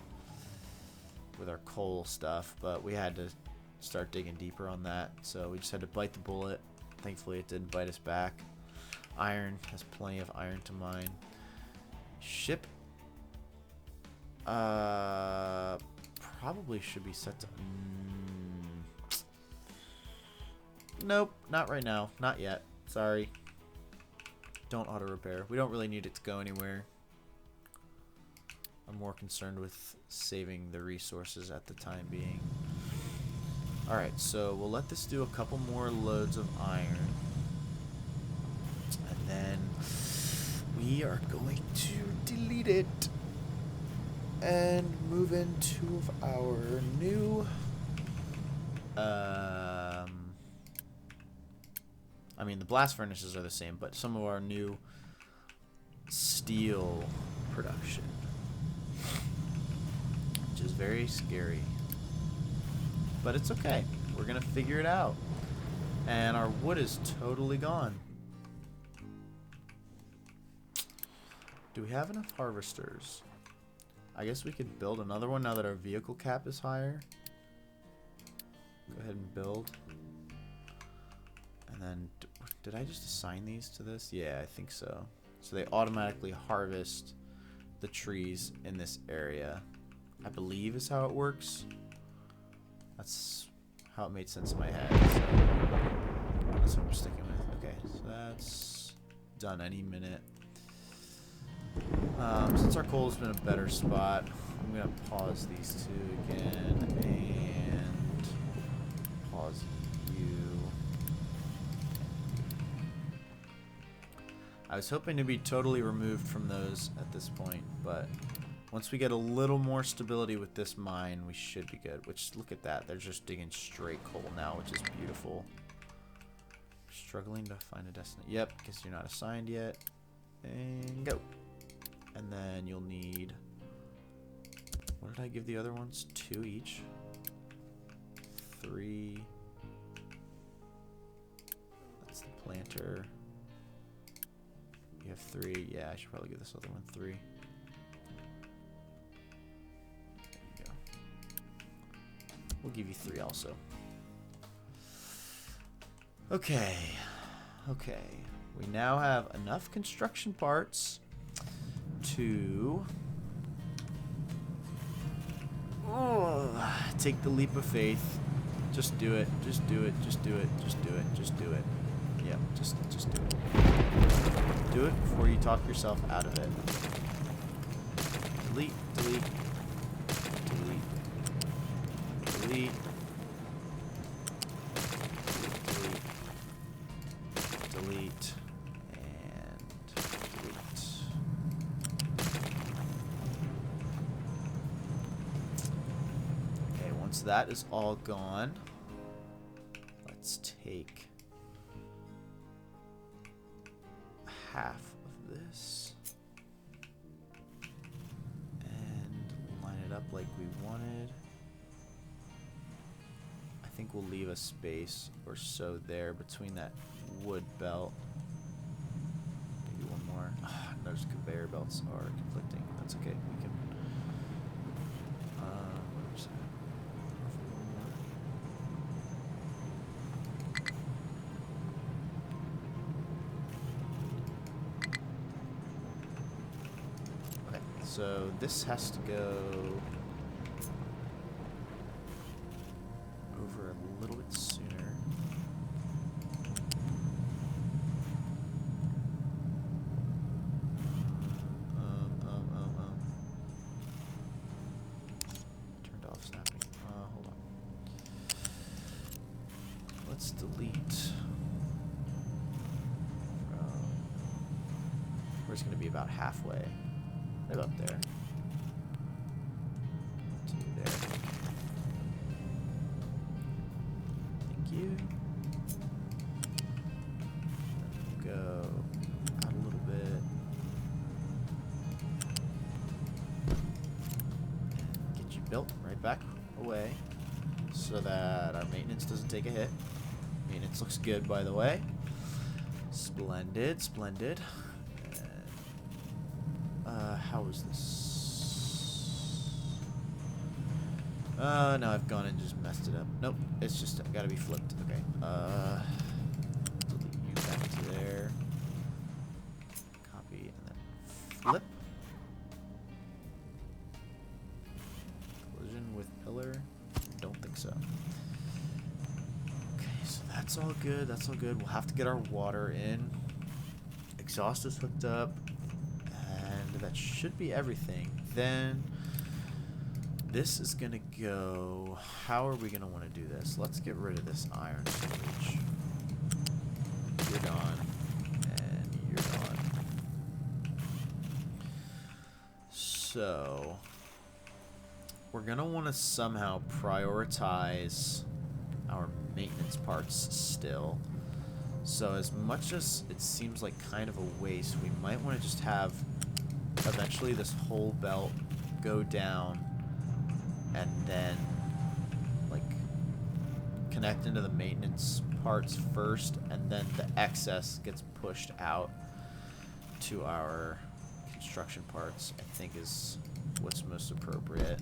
with our coal stuff, but we had to start digging deeper on that. So we just had to bite the bullet. Thankfully, it didn't bite us back. Iron, has plenty of iron to mine. Ship. Probably should be set to... Nope, not right now. Not yet. Sorry. Don't auto repair. We don't really need it to go anywhere. I'm more concerned with saving the resources at the time being. Alright, so we'll let this do a couple more loads of iron. And then we are going to delete it and move into our new I mean, the blast furnaces are the same, but some of our new steel production, which is very scary, but it's okay. We're gonna figure it out. And our wood is totally gone. Do we have enough harvesters? I guess we could build another one now that our vehicle cap is higher. Go ahead and build. And then, did I just assign these to this? Yeah, I think so. So they automatically harvest the trees in this area, I believe is how it works. That's how it made sense in my head. So that's what I'm sticking with. Okay, so that's done any minute. Since our coal's been a better spot, I'm gonna pause these two again and pause you. I was hoping to be totally removed from those at this point, but once we get a little more stability with this mine, we should be good. Which, look at that, they're just digging straight coal now, which is beautiful. Struggling to find a destination. Yep, guess you're not assigned yet. And go. And then you'll need, what did I give the other ones? 2 each. 3. That's the planter. You have 3. Yeah, I should probably give this other one 3. There you go. We'll give you 3 also. Okay. Okay. We now have enough construction parts to take the leap of faith, Just do it. Just do it. Just do it. Just do it. Just do it. Yeah, just do it. Do it before you talk yourself out of it. Delete, delete, delete, delete, delete, delete, and delete. Okay, once that is all gone, let's take half of this and line it up like we wanted. I think we'll leave a space or so there between that wood belt. Maybe one more. Those conveyor belts are conflicting. That's okay. We can. Where's that? Okay, so this has to go over a little bit sooner. Turned off snapping. Hold on. Let's delete. Where's going to be about halfway. Right up there. To there. Thank you. Go out a little bit. And get you built right back away so that our maintenance doesn't take a hit. Maintenance looks good, by the way. Splendid, splendid. How is this? No, I've gone and just messed it up. Nope, it's just gotta be flipped. Okay. Delete you back to there. Copy and then flip. Collision with pillar? Don't think so. Okay, so that's all good. That's all good. We'll have to get our water in. Exhaust is hooked up. That should be everything. Then this is gonna go. How are we gonna want to do this? Let's get rid of this iron storage. You're gone, and you're gone. So we're gonna want to somehow prioritize our maintenance parts still. So as much as it seems like kind of a waste, we might want to just have eventually this whole belt go down and then like connect into the maintenance parts first, and then the excess gets pushed out to our construction parts, I think is what's most appropriate.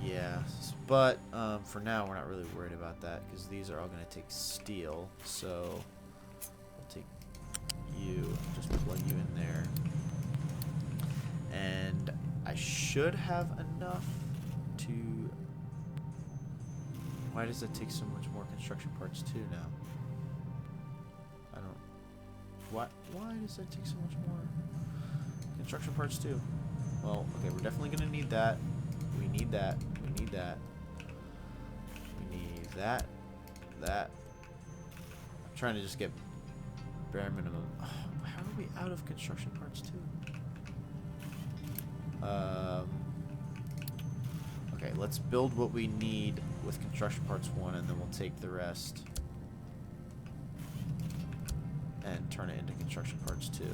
Yeah, but for now we're not really worried about that because these are all going to take steel, so we'll take you, just plug you in there, and I should have enough to. Why does it take so much more construction parts too now? I don't. Why does that take so much more construction parts too? Well, okay, we're definitely gonna need that. We need that. We need that. We need that. That. I'm trying to just get bare minimum. Oh, how are we out of construction parts too? Okay, let's build what we need with construction parts 1, and then we'll take the rest and turn it into construction parts 2.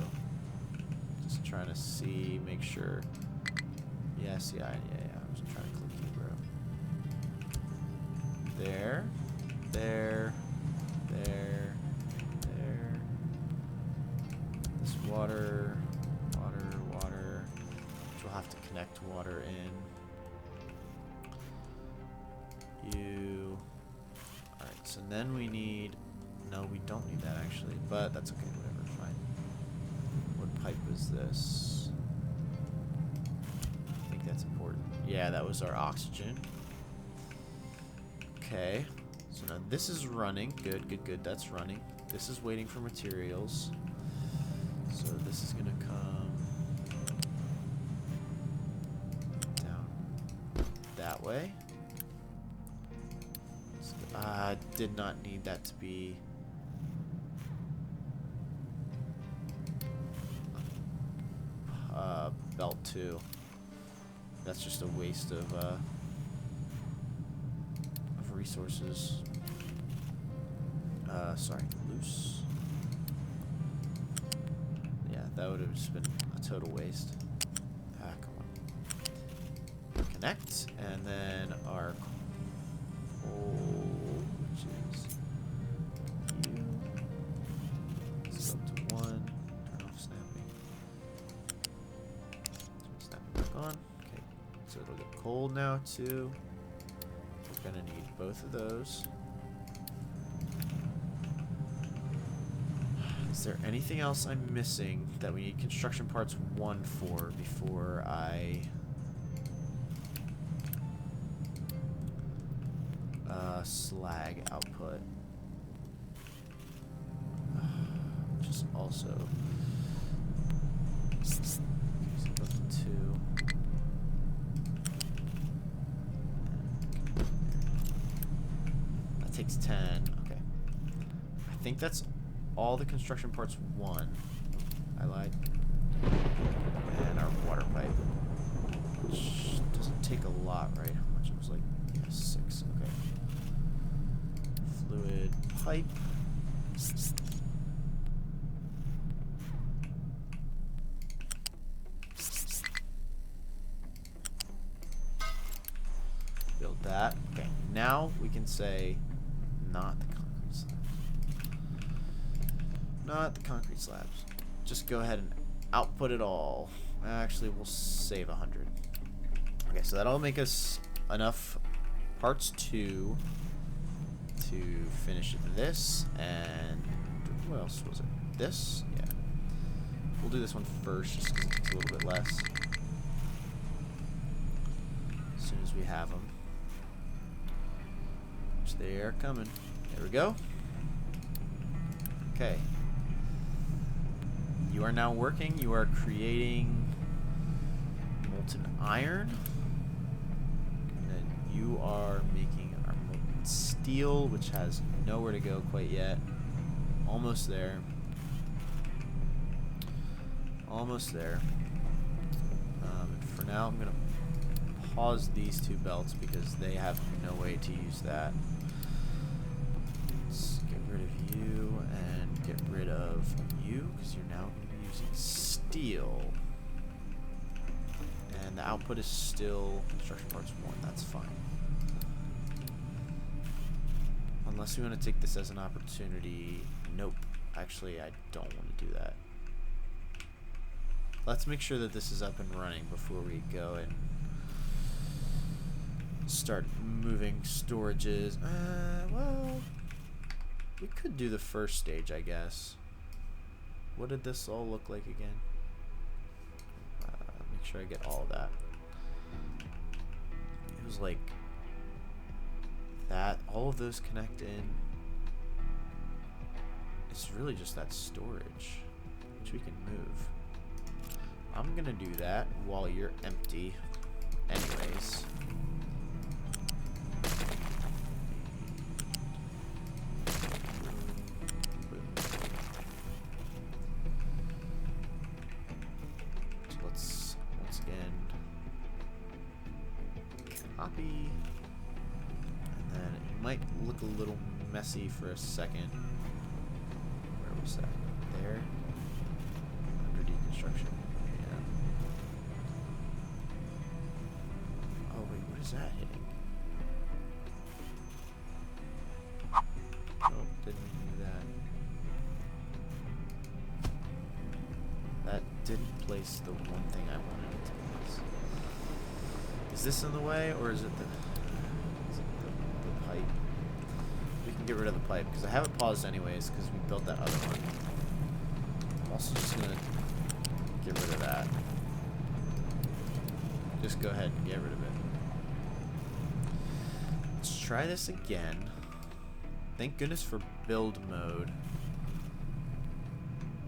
Just trying to see, make sure. Yes, yeah. I'm just trying to click you, bro. There. This water, which we'll have to connect water in. You. Alright, so then we need. No, we don't need that actually, but that's okay, whatever, fine. What pipe is this? I think that's important. Yeah, that was our oxygen. Okay. So now this is running. Good, good, good. That's running. This is waiting for materials. So this is going to come down that way. Did not need that to be... belt 2. That's just a waste of resources. Sorry, loose. Yeah, that would have just been a total waste. Come on. Connect, and then our coal, which is you. Let's go up to 1. Turn off snapping. Snapping back on. Okay, so it'll get cold now too. We're gonna need both of those. Is there anything else I'm missing that we need construction parts 1 for before I... slag output. Which is also... Okay, so both 2. That takes 10. Okay. I think that's all the construction parts 1. I lied. And our water pipe. Which doesn't take a lot, right? How much? It was like, yeah, 6. Okay. Fluid pipe. Build that. Okay, now we can say not the concrete slabs. Not the concrete slabs. Just go ahead and output it all. Actually, we'll save 100. Okay, so that'll make us enough parts 2 to finish this, and what else was it? This? Yeah. We'll do this one first, just because it's a little bit less. As soon as we have them. Which they are coming. There we go. Okay. You are now working. You are creating molten iron. And then you are making our molten steel, which has nowhere to go quite yet. Almost there. Almost there. And for now, I'm going to pause these 2 belts because they have no way to use that. Let's get rid of you and get rid of you because you're now going to be using steel. And the output is still construction parts 1. That's fine. Unless we want to take this as an opportunity. Nope. Actually, I don't want to do that. Let's make sure that this is up and running before we go and start moving storages. Well, we could do the first stage, I guess. What did this all look like again? Make sure I get all of that. It was like that. All of those connect in. It's really just that storage, which we can move. I'm gonna do that while you're empty anyways. So let's once again copy, and then it might look a little messy for a second. Where was that? There? Under deconstruction. What is that hitting? Nope, didn't do that. That didn't place the one thing I wanted it to place. Is this in the way, or is it the pipe? We can get rid of the pipe, because I have it paused anyways, because we built that other one. I'm also just going to get rid of that. Just go ahead and get rid of it. try this again. Thank goodness for build mode,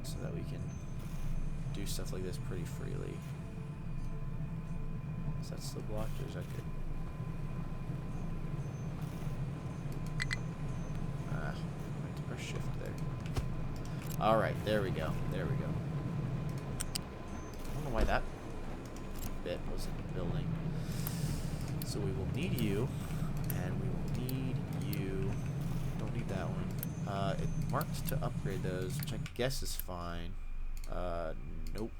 so that we can do stuff like this pretty freely. Is that still blocked, or is that good? Ah, I have to press shift there. Alright, there we go. There we go. I don't know why that bit wasn't building. So we will need you, and we will need you. Don't need that one. It marked to upgrade those, which I guess is fine. Nope.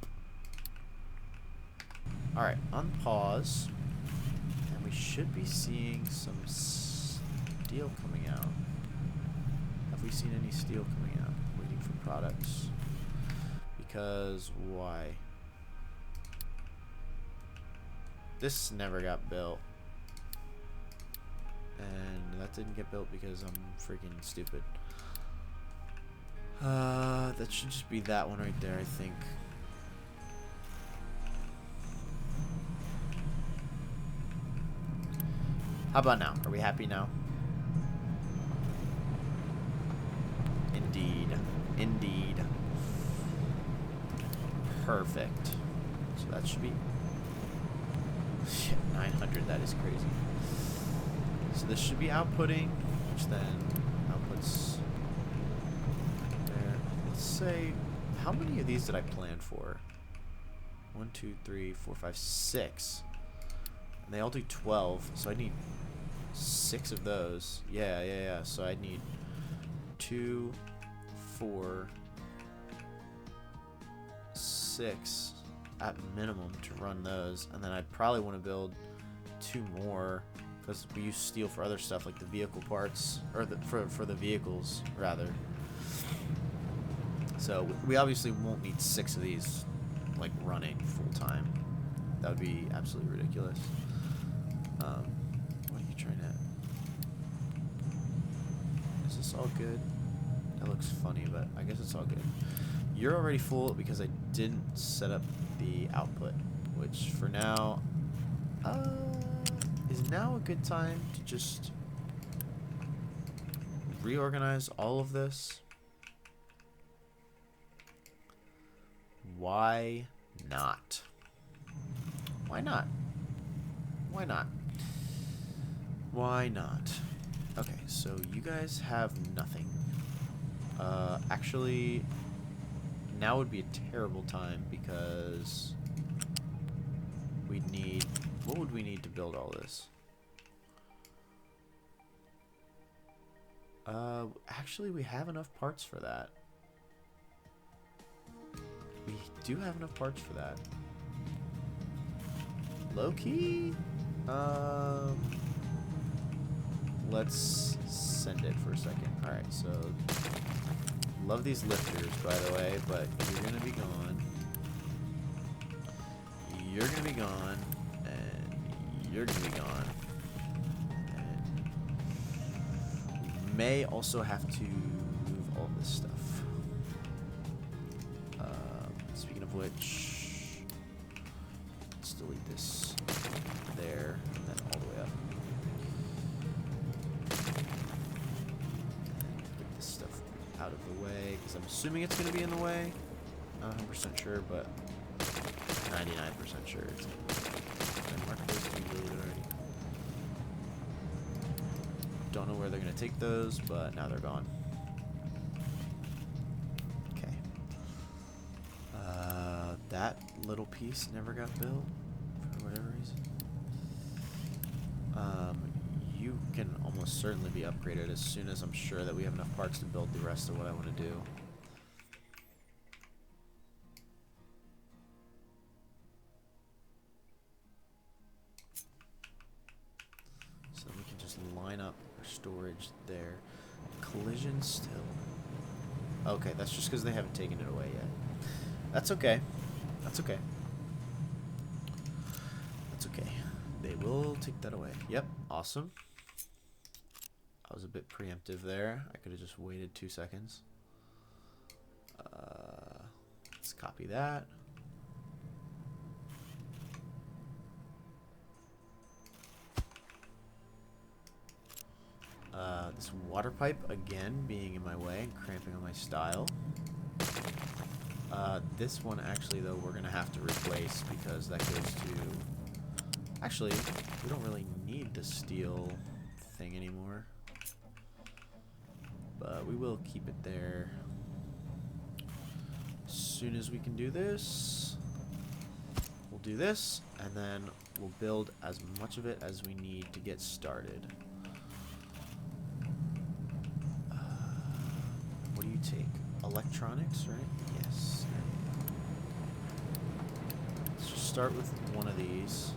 Alright, unpause. And we should be seeing some steel coming out. Have we seen any steel coming out? Waiting for products. Because why? This never got built. And that didn't get built because I'm freaking stupid. That should just be that one right there, I think. How about now? Are we happy now? Indeed. Indeed. Perfect. So that should be... Shit, 900. That is crazy. So this should be outputting, which then outputs there. Let's say, how many of these did I plan for? 1, 2, 3, 4, 5, 6. And they all do 12, so I need 6 of those. Yeah. So I need 2, 4, 6 at minimum to run those, and then I'd probably want to build 2 more because we use steel for other stuff like the vehicle parts, or for the vehicles rather. So we obviously won't need 6 of these like running full time. That would be absolutely ridiculous. What are you trying to... Is this all good? That looks funny, but I guess it's all good. You're already full because I didn't set up the output, which for now is now a good time to just reorganize all of this. Why not? Why not? Why not? Why not? Okay, so you guys have nothing. Actually, now would be a terrible time because we'd need... What would we need to build all this? Actually, we have enough parts for that. We do have enough parts for that. Low-key? Let's send it for a second. Alright, so... Love these lifters, by the way, but you're gonna be gone. You're gonna be gone. And you're gonna be gone. And we may also have to move all this stuff. Speaking of which, let's delete this there, and then all the way up. Get this stuff out of the way, because I'm assuming it's going to be in the way. Not 100% sure, but 99% sure it's going to be. I marked those to be deleted already. Don't know where they're going to take those, but now they're gone. That little piece never got built for whatever reason. You can almost certainly be upgraded as soon as I'm sure that we have enough parts to build the rest of what I want to do. So we can just line up our storage there. Collision still. Okay, that's just because they haven't taken it away yet. That's okay. That's okay. That's okay. They will take that away. Yep, awesome. I was a bit preemptive there. I could have just waited 2 seconds. Let's copy that. This water pipe, again, being in my way and cramping on my style. This one, actually, though, we're going to have to replace because that goes to... Actually, we don't really need the steel thing anymore. But we will keep it there. As soon as we can do this, we'll do this, and then we'll build as much of it as we need to get started. What do you take? Electronics, right? Yes. Let's just start with one of these.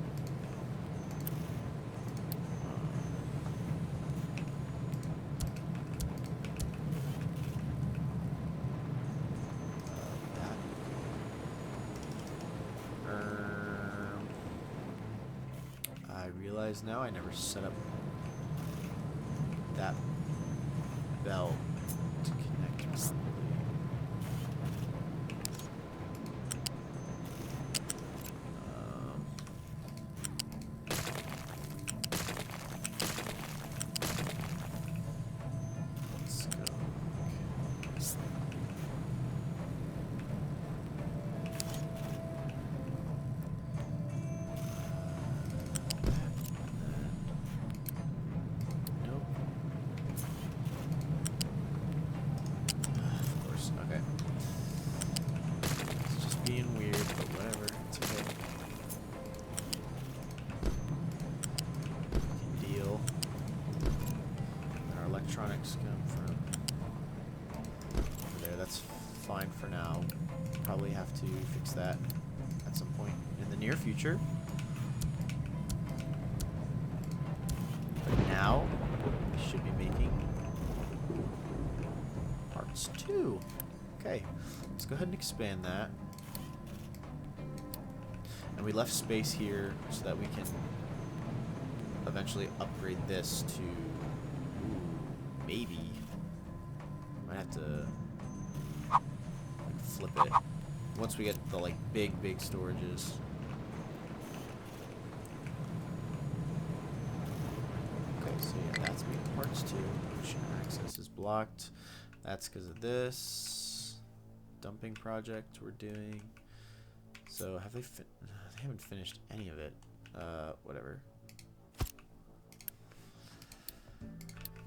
I realize now I never set up that belt to connect properly. Let's go. Nope. Of course. Okay. It's just being weird, but whatever. It's okay. We can deal. And our electronics come from over there. That's fine for now. Probably have to fix that at some point in the near future. But now, we should be making parts 2. Okay, let's go ahead and expand that. And we left space here so that we can eventually upgrade this to... Ooh, maybe. Might have to like, flip it. Once we get the like big storages. Okay, so yeah, that's being parts 2. Ocean access is blocked. That's because of this dumping project we're doing. So have they? They haven't finished any of it. Whatever.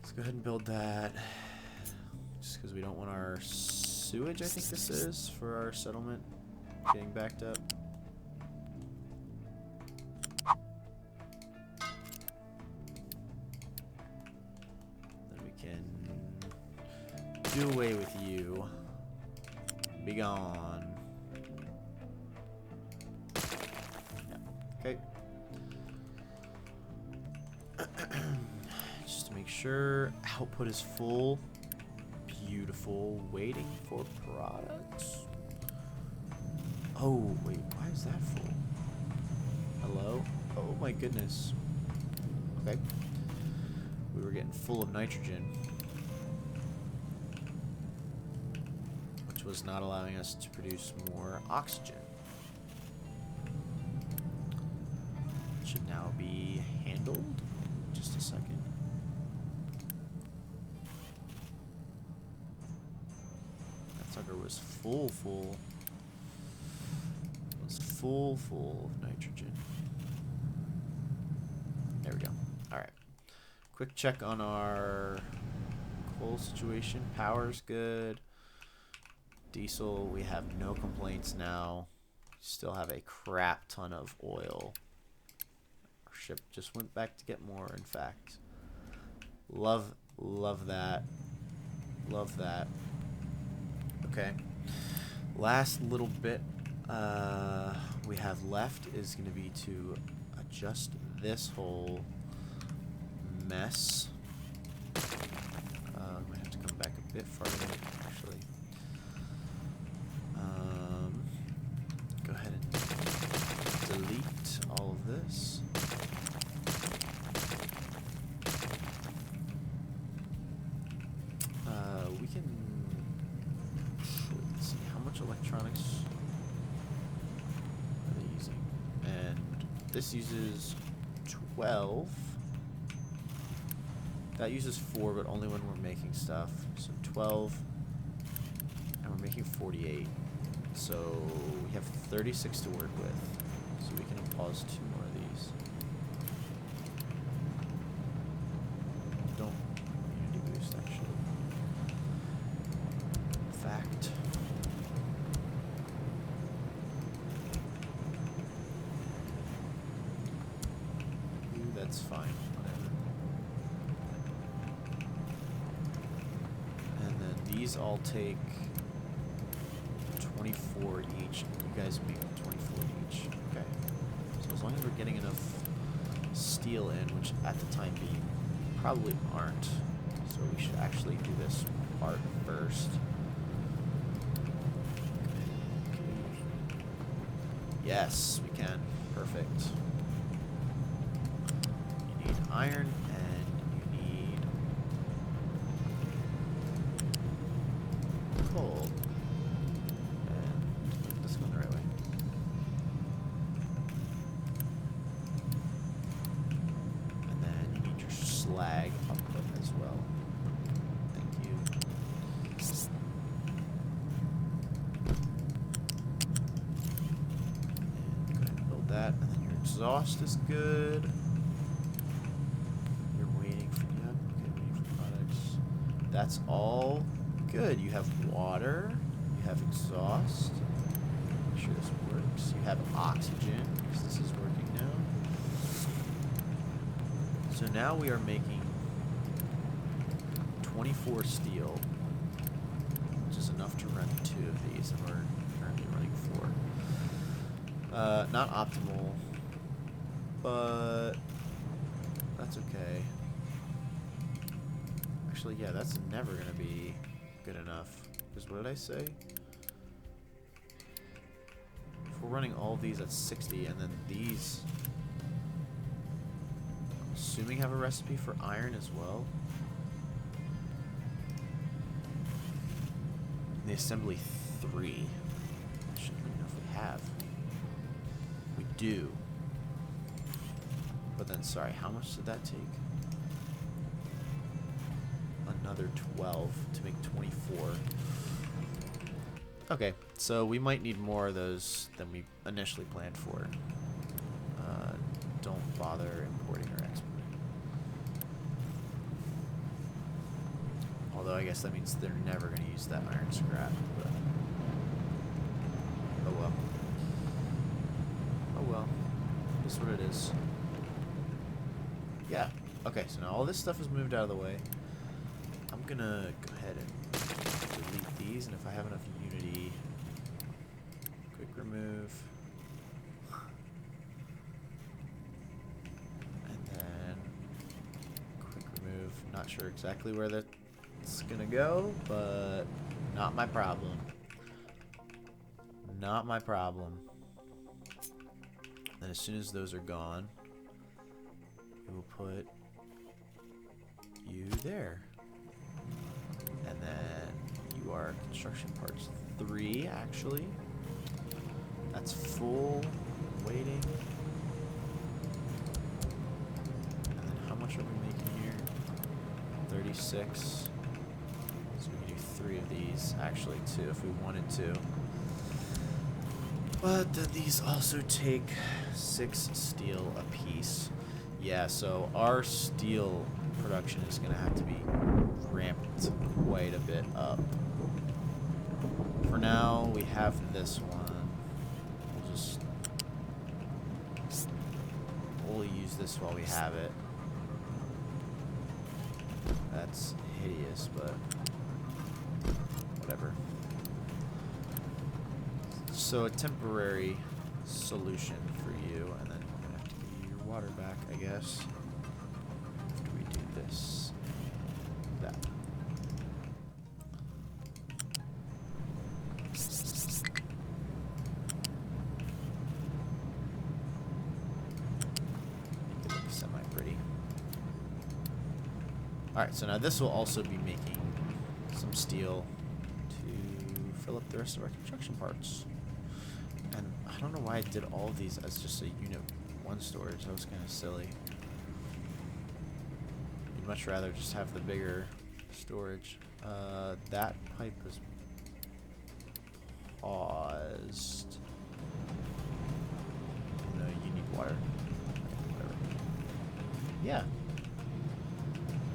Let's go ahead and build that. Just because we don't want our sewage, I think this is, for our settlement getting backed up. Then we can do away with you. Be gone. Yeah. Okay. Just to make sure output is full. Beautiful. Waiting for products. Oh, wait. Why is that full? Hello? Oh my goodness. Okay. We were getting full of nitrogen, which was not allowing us to produce more oxygen. Should now be handled. Just a second. That sucker was full. It was full of nitrogen. There we go. Alright. Quick check on our coal situation. Power's good. Diesel, we have no complaints now. Still have a crap ton of oil. Our ship just went back to get more, in fact. Love that. Love that. Okay. Last little bit we have left is going to be to adjust this whole mess. Might have to come back a bit farther, actually. Go ahead and delete all of this. We can... Let's see, how much electronics are they using? And this uses 12. That uses 4, but only when we're making stuff. So 12. And we're making 48. So we have 36 to work with. So we can pause 2 more of these. Don't unity boost, actually. Fact. Ooh, that's fine. These all take 24 each. You guys make 24 each. Okay. So as long as we're getting enough steel in, which at the time being probably aren't. So we should actually do this part first. Yes, we can. Perfect. You need iron. Coal. And let's go the right way. And then you need your slag output as well. Thank you. And go ahead and build that. And then your exhaust is good. You're waiting for waiting for products. That's all. Good. You have water. You have exhaust. Make sure this works. You have oxygen, because this is working now. So now we are making 24 steel, which is enough to run 2 of these, and we're currently running 4. Not optimal, but that's okay. Actually, yeah, that's never going to be good enough. Because what did I say? If we're running all of these at 60, and then these, I'm assuming, have a recipe for iron as well. And the assembly 3. I shouldn't even know if we have. We do. But then, sorry, how much did that take? Another 12 to make 24. Okay, so we might need more of those than we initially planned for. Don't bother importing or exporting. Although I guess that means they're never going to use that iron scrap. But oh well. Oh well. That's what it is. Yeah. Okay, so now all this stuff is moved out of the way. I'm gonna go ahead and delete these, and if I have enough unity, quick remove, and then quick remove. Not sure exactly where that's gonna go, but not my problem. Not my problem. Then as soon as those are gone, we will put you there. And then you are construction parts 3, actually. That's full, waiting. And then how much are we making here? 36. So we can do 3 of these, actually 2 if we wanted to. But then these also take 6 steel apiece. Yeah, so our steel production is going to have to be ramped quite a bit up. For now, we have this one. We'll use this while we have it. That's hideous, but whatever. So a temporary solution for you, and then I'm gonna have to give you your water back, I guess. After we do this, that. Make it look semi-pretty. Alright, so now this will also be making some steel to fill up the rest of our construction parts. And I don't know why I did all of these as just a unit 1 storage. That was kind of silly. I'd much rather just have the bigger storage. That pipe is paused. No, you need water. Okay, whatever. Yeah.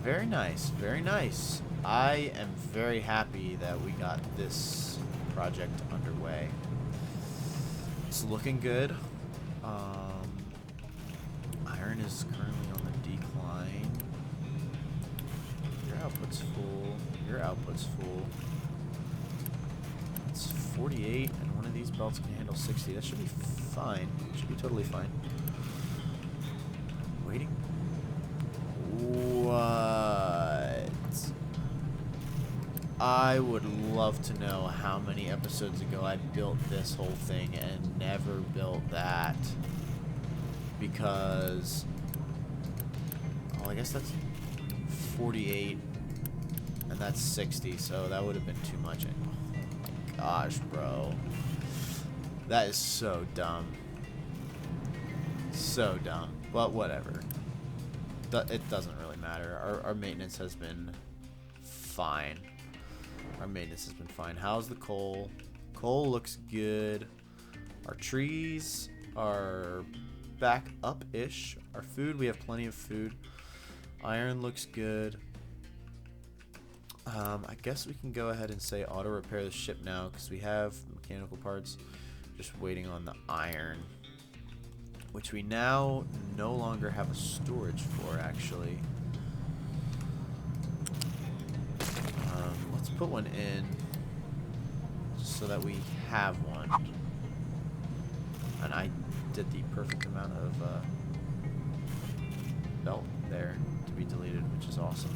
Very nice, very nice. I am very happy that we got this project underway. It's looking good. Iron is currently on the decline. Your output's full. Your output's full. It's 48, and one of these belts can handle 60. That should be fine. Should be totally fine. Waiting. What? I would love to know how many episodes ago I built this whole thing and never built that. Because... oh, I guess that's 48. And that's 60, so that would have been too much. Oh my gosh, bro. That is so dumb. So dumb. But whatever. It doesn't really matter. Our maintenance has been fine. Our maintenance has been fine. How's the coal? Coal looks good. Our trees are back up-ish. Our food, we have plenty of food. Iron looks good. I guess we can go ahead and say auto repair the ship now because we have mechanical parts. Just waiting on the iron, which we now no longer have a storage for, actually. Let's put one in so that we have one. And I did the perfect amount of belt there to be deleted, which is awesome.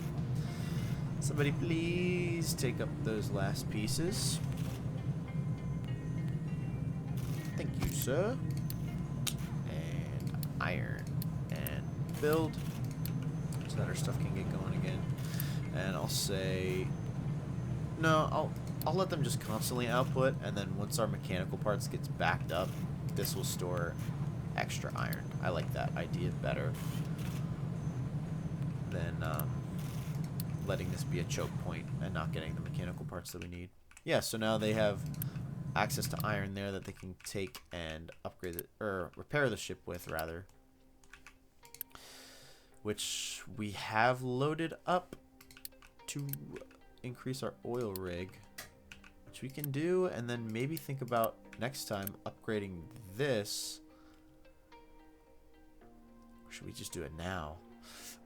Somebody please take up those last pieces. Thank you, sir. And iron. And build. So that our stuff can get going again. And I'll say... no, I'll let them just constantly output, and then once our mechanical parts gets backed up, this will store extra iron. I like that idea better than letting this be a choke point and not getting the mechanical parts that we need. Yeah, so now they have access to iron there that they can take and upgrade it, or repair the ship with, rather. Which we have loaded up to increase our oil rig, which we can do, and then maybe think about next time upgrading this. Or should we just do it now?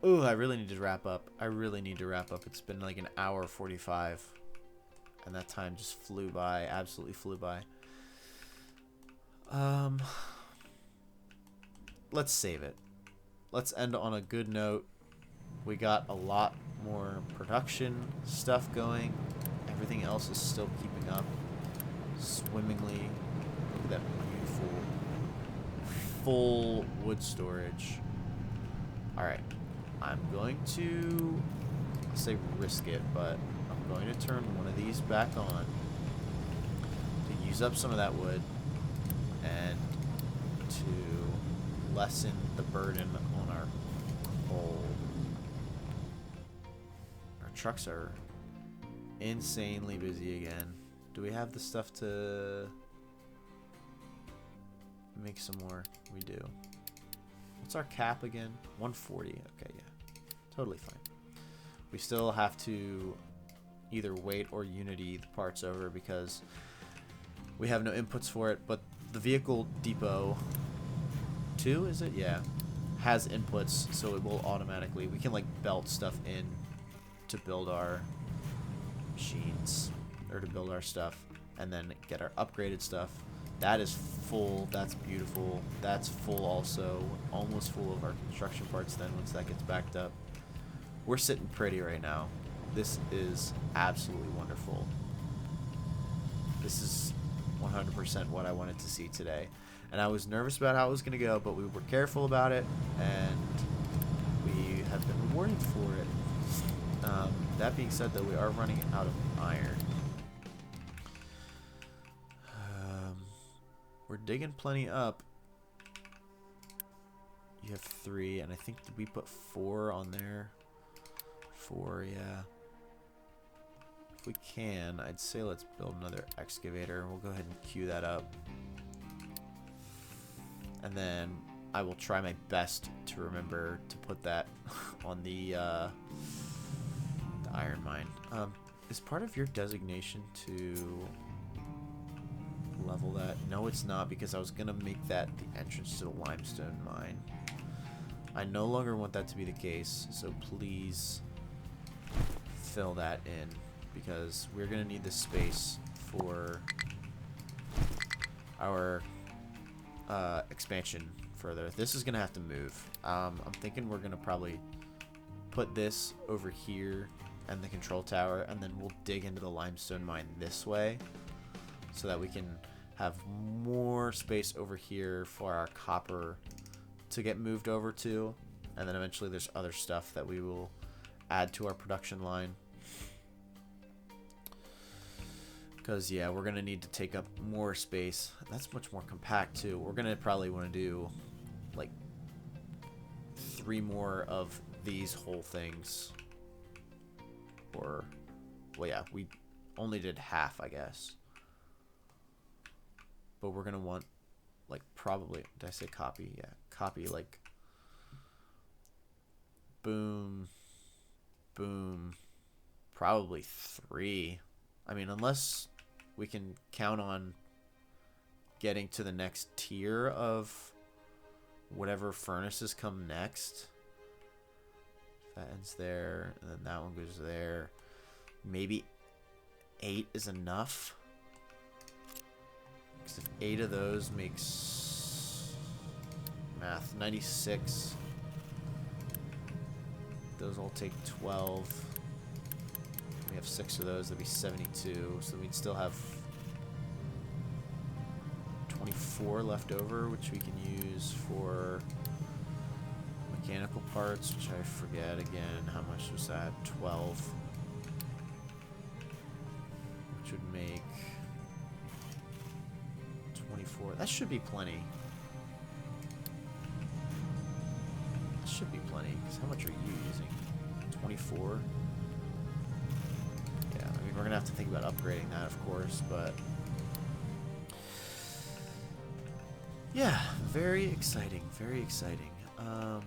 Ooh, I really need to wrap up. I really need to wrap up. It's been like an hour 45, and that time just flew by. Absolutely flew by. Let's save it. Let's end on a good note. We got a lot more production stuff going. Everything else is still keeping up swimmingly. Look at that beautiful full wood storage. Alright, I'm going to, I'll say risk it, but I'm going to turn one of these back on to use up some of that wood and to lessen the burden on our coal. Trucks are insanely busy again. Do we have the stuff to make some more? We do. What's our cap again? 140. Okay, yeah. Totally fine. We still have to either wait or Unity the parts over because we have no inputs for it, but the vehicle depot 2, is it? Yeah. Has inputs, so it will automatically, we can like belt stuff in to build our machines, or to build our stuff, and then get our upgraded stuff. That is full. That's beautiful. That's full also. Almost full of our construction parts then once that gets backed up. We're sitting pretty right now. This is absolutely wonderful. This is 100% what I wanted to see today. And I was nervous about how it was going to go, but we were careful about it, and we have been rewarded for it. That being said, though, we are running out of iron. We're digging plenty up. You have 3, and I think we put 4 on there. 4, yeah. If we can, I'd say let's build another excavator. We'll go ahead and queue that up. And then I will try my best to remember to put that on the iron mine. Is part of your designation to level that? No, it's not, because I was going to make that the entrance to the limestone mine. I no longer want that to be the case, so please fill that in, because we're going to need this space for our expansion further. This is going to have to move. I'm thinking we're going to probably put this over here and the control tower, and then we'll dig into the limestone mine this way so that we can have more space over here for our copper to get moved over to, and then eventually there's other stuff that we will add to our production line, because yeah, we're gonna need to take up more space. That's much more compact too. We're gonna probably want to do like 3 more of these whole things, or well, yeah, we only did half, I guess, but we're gonna want like probably, did I say copy? Yeah, copy, like boom, boom, probably 3. I mean, unless we can count on getting to the next tier of whatever furnaces come next. That ends there, and then that one goes there. Maybe 8 is enough. Because if 8 of those makes math 96, those all take 12. We have 6 of those, that'd be 72. So we'd still have 24 left over, which we can use for mechanical parts, which I forget again. How much was that? 12. Which would make 24. That should be plenty. That should be plenty, because how much are you using? 24? Yeah, I mean, we're going to have to think about upgrading that, of course, but yeah, very exciting, very exciting. Go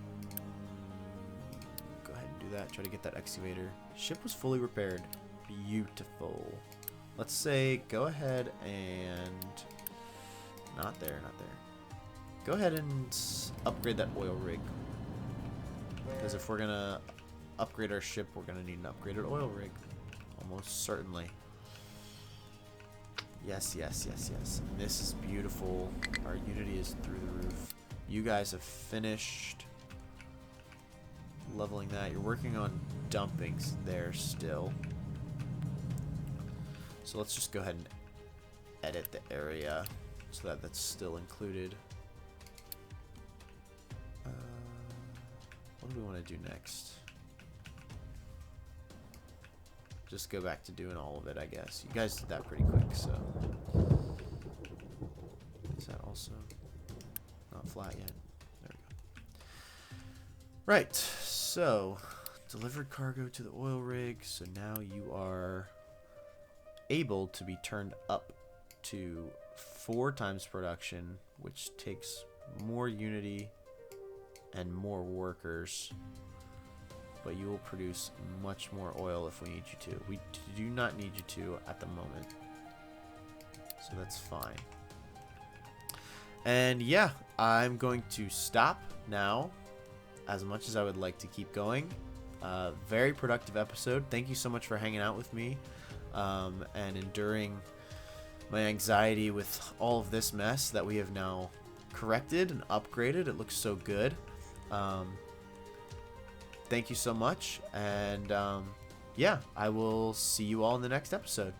ahead and do that. Try to get that excavator. Ship was fully repaired. Beautiful. Let's say go ahead and not there. Go ahead and upgrade that oil rig, because if we're gonna upgrade our ship, we're gonna need an upgraded oil rig, almost certainly. Yes. And this is beautiful. Our Unity is through the roof. You guys have finished leveling that. You're working on dumpings there still. So let's just go ahead and edit the area so that that's still included. What do we want to do next? Just go back to doing all of it, I guess. You guys did that pretty quick, so. Is that also not flat yet? There we go. Right, so delivered cargo to the oil rig. So now you are able to be turned up to 4 times production, which takes more Unity and more workers, but you will produce much more oil if we need you to. We do not need you to at the moment, so that's fine. And yeah, I'm going to stop now, as much as I would like to keep going. Very productive episode. Thank you so much for hanging out with me and enduring my anxiety with all of this mess that we have now corrected and upgraded. It looks so good. Thank you so much, and yeah, I will see you all in the next episode.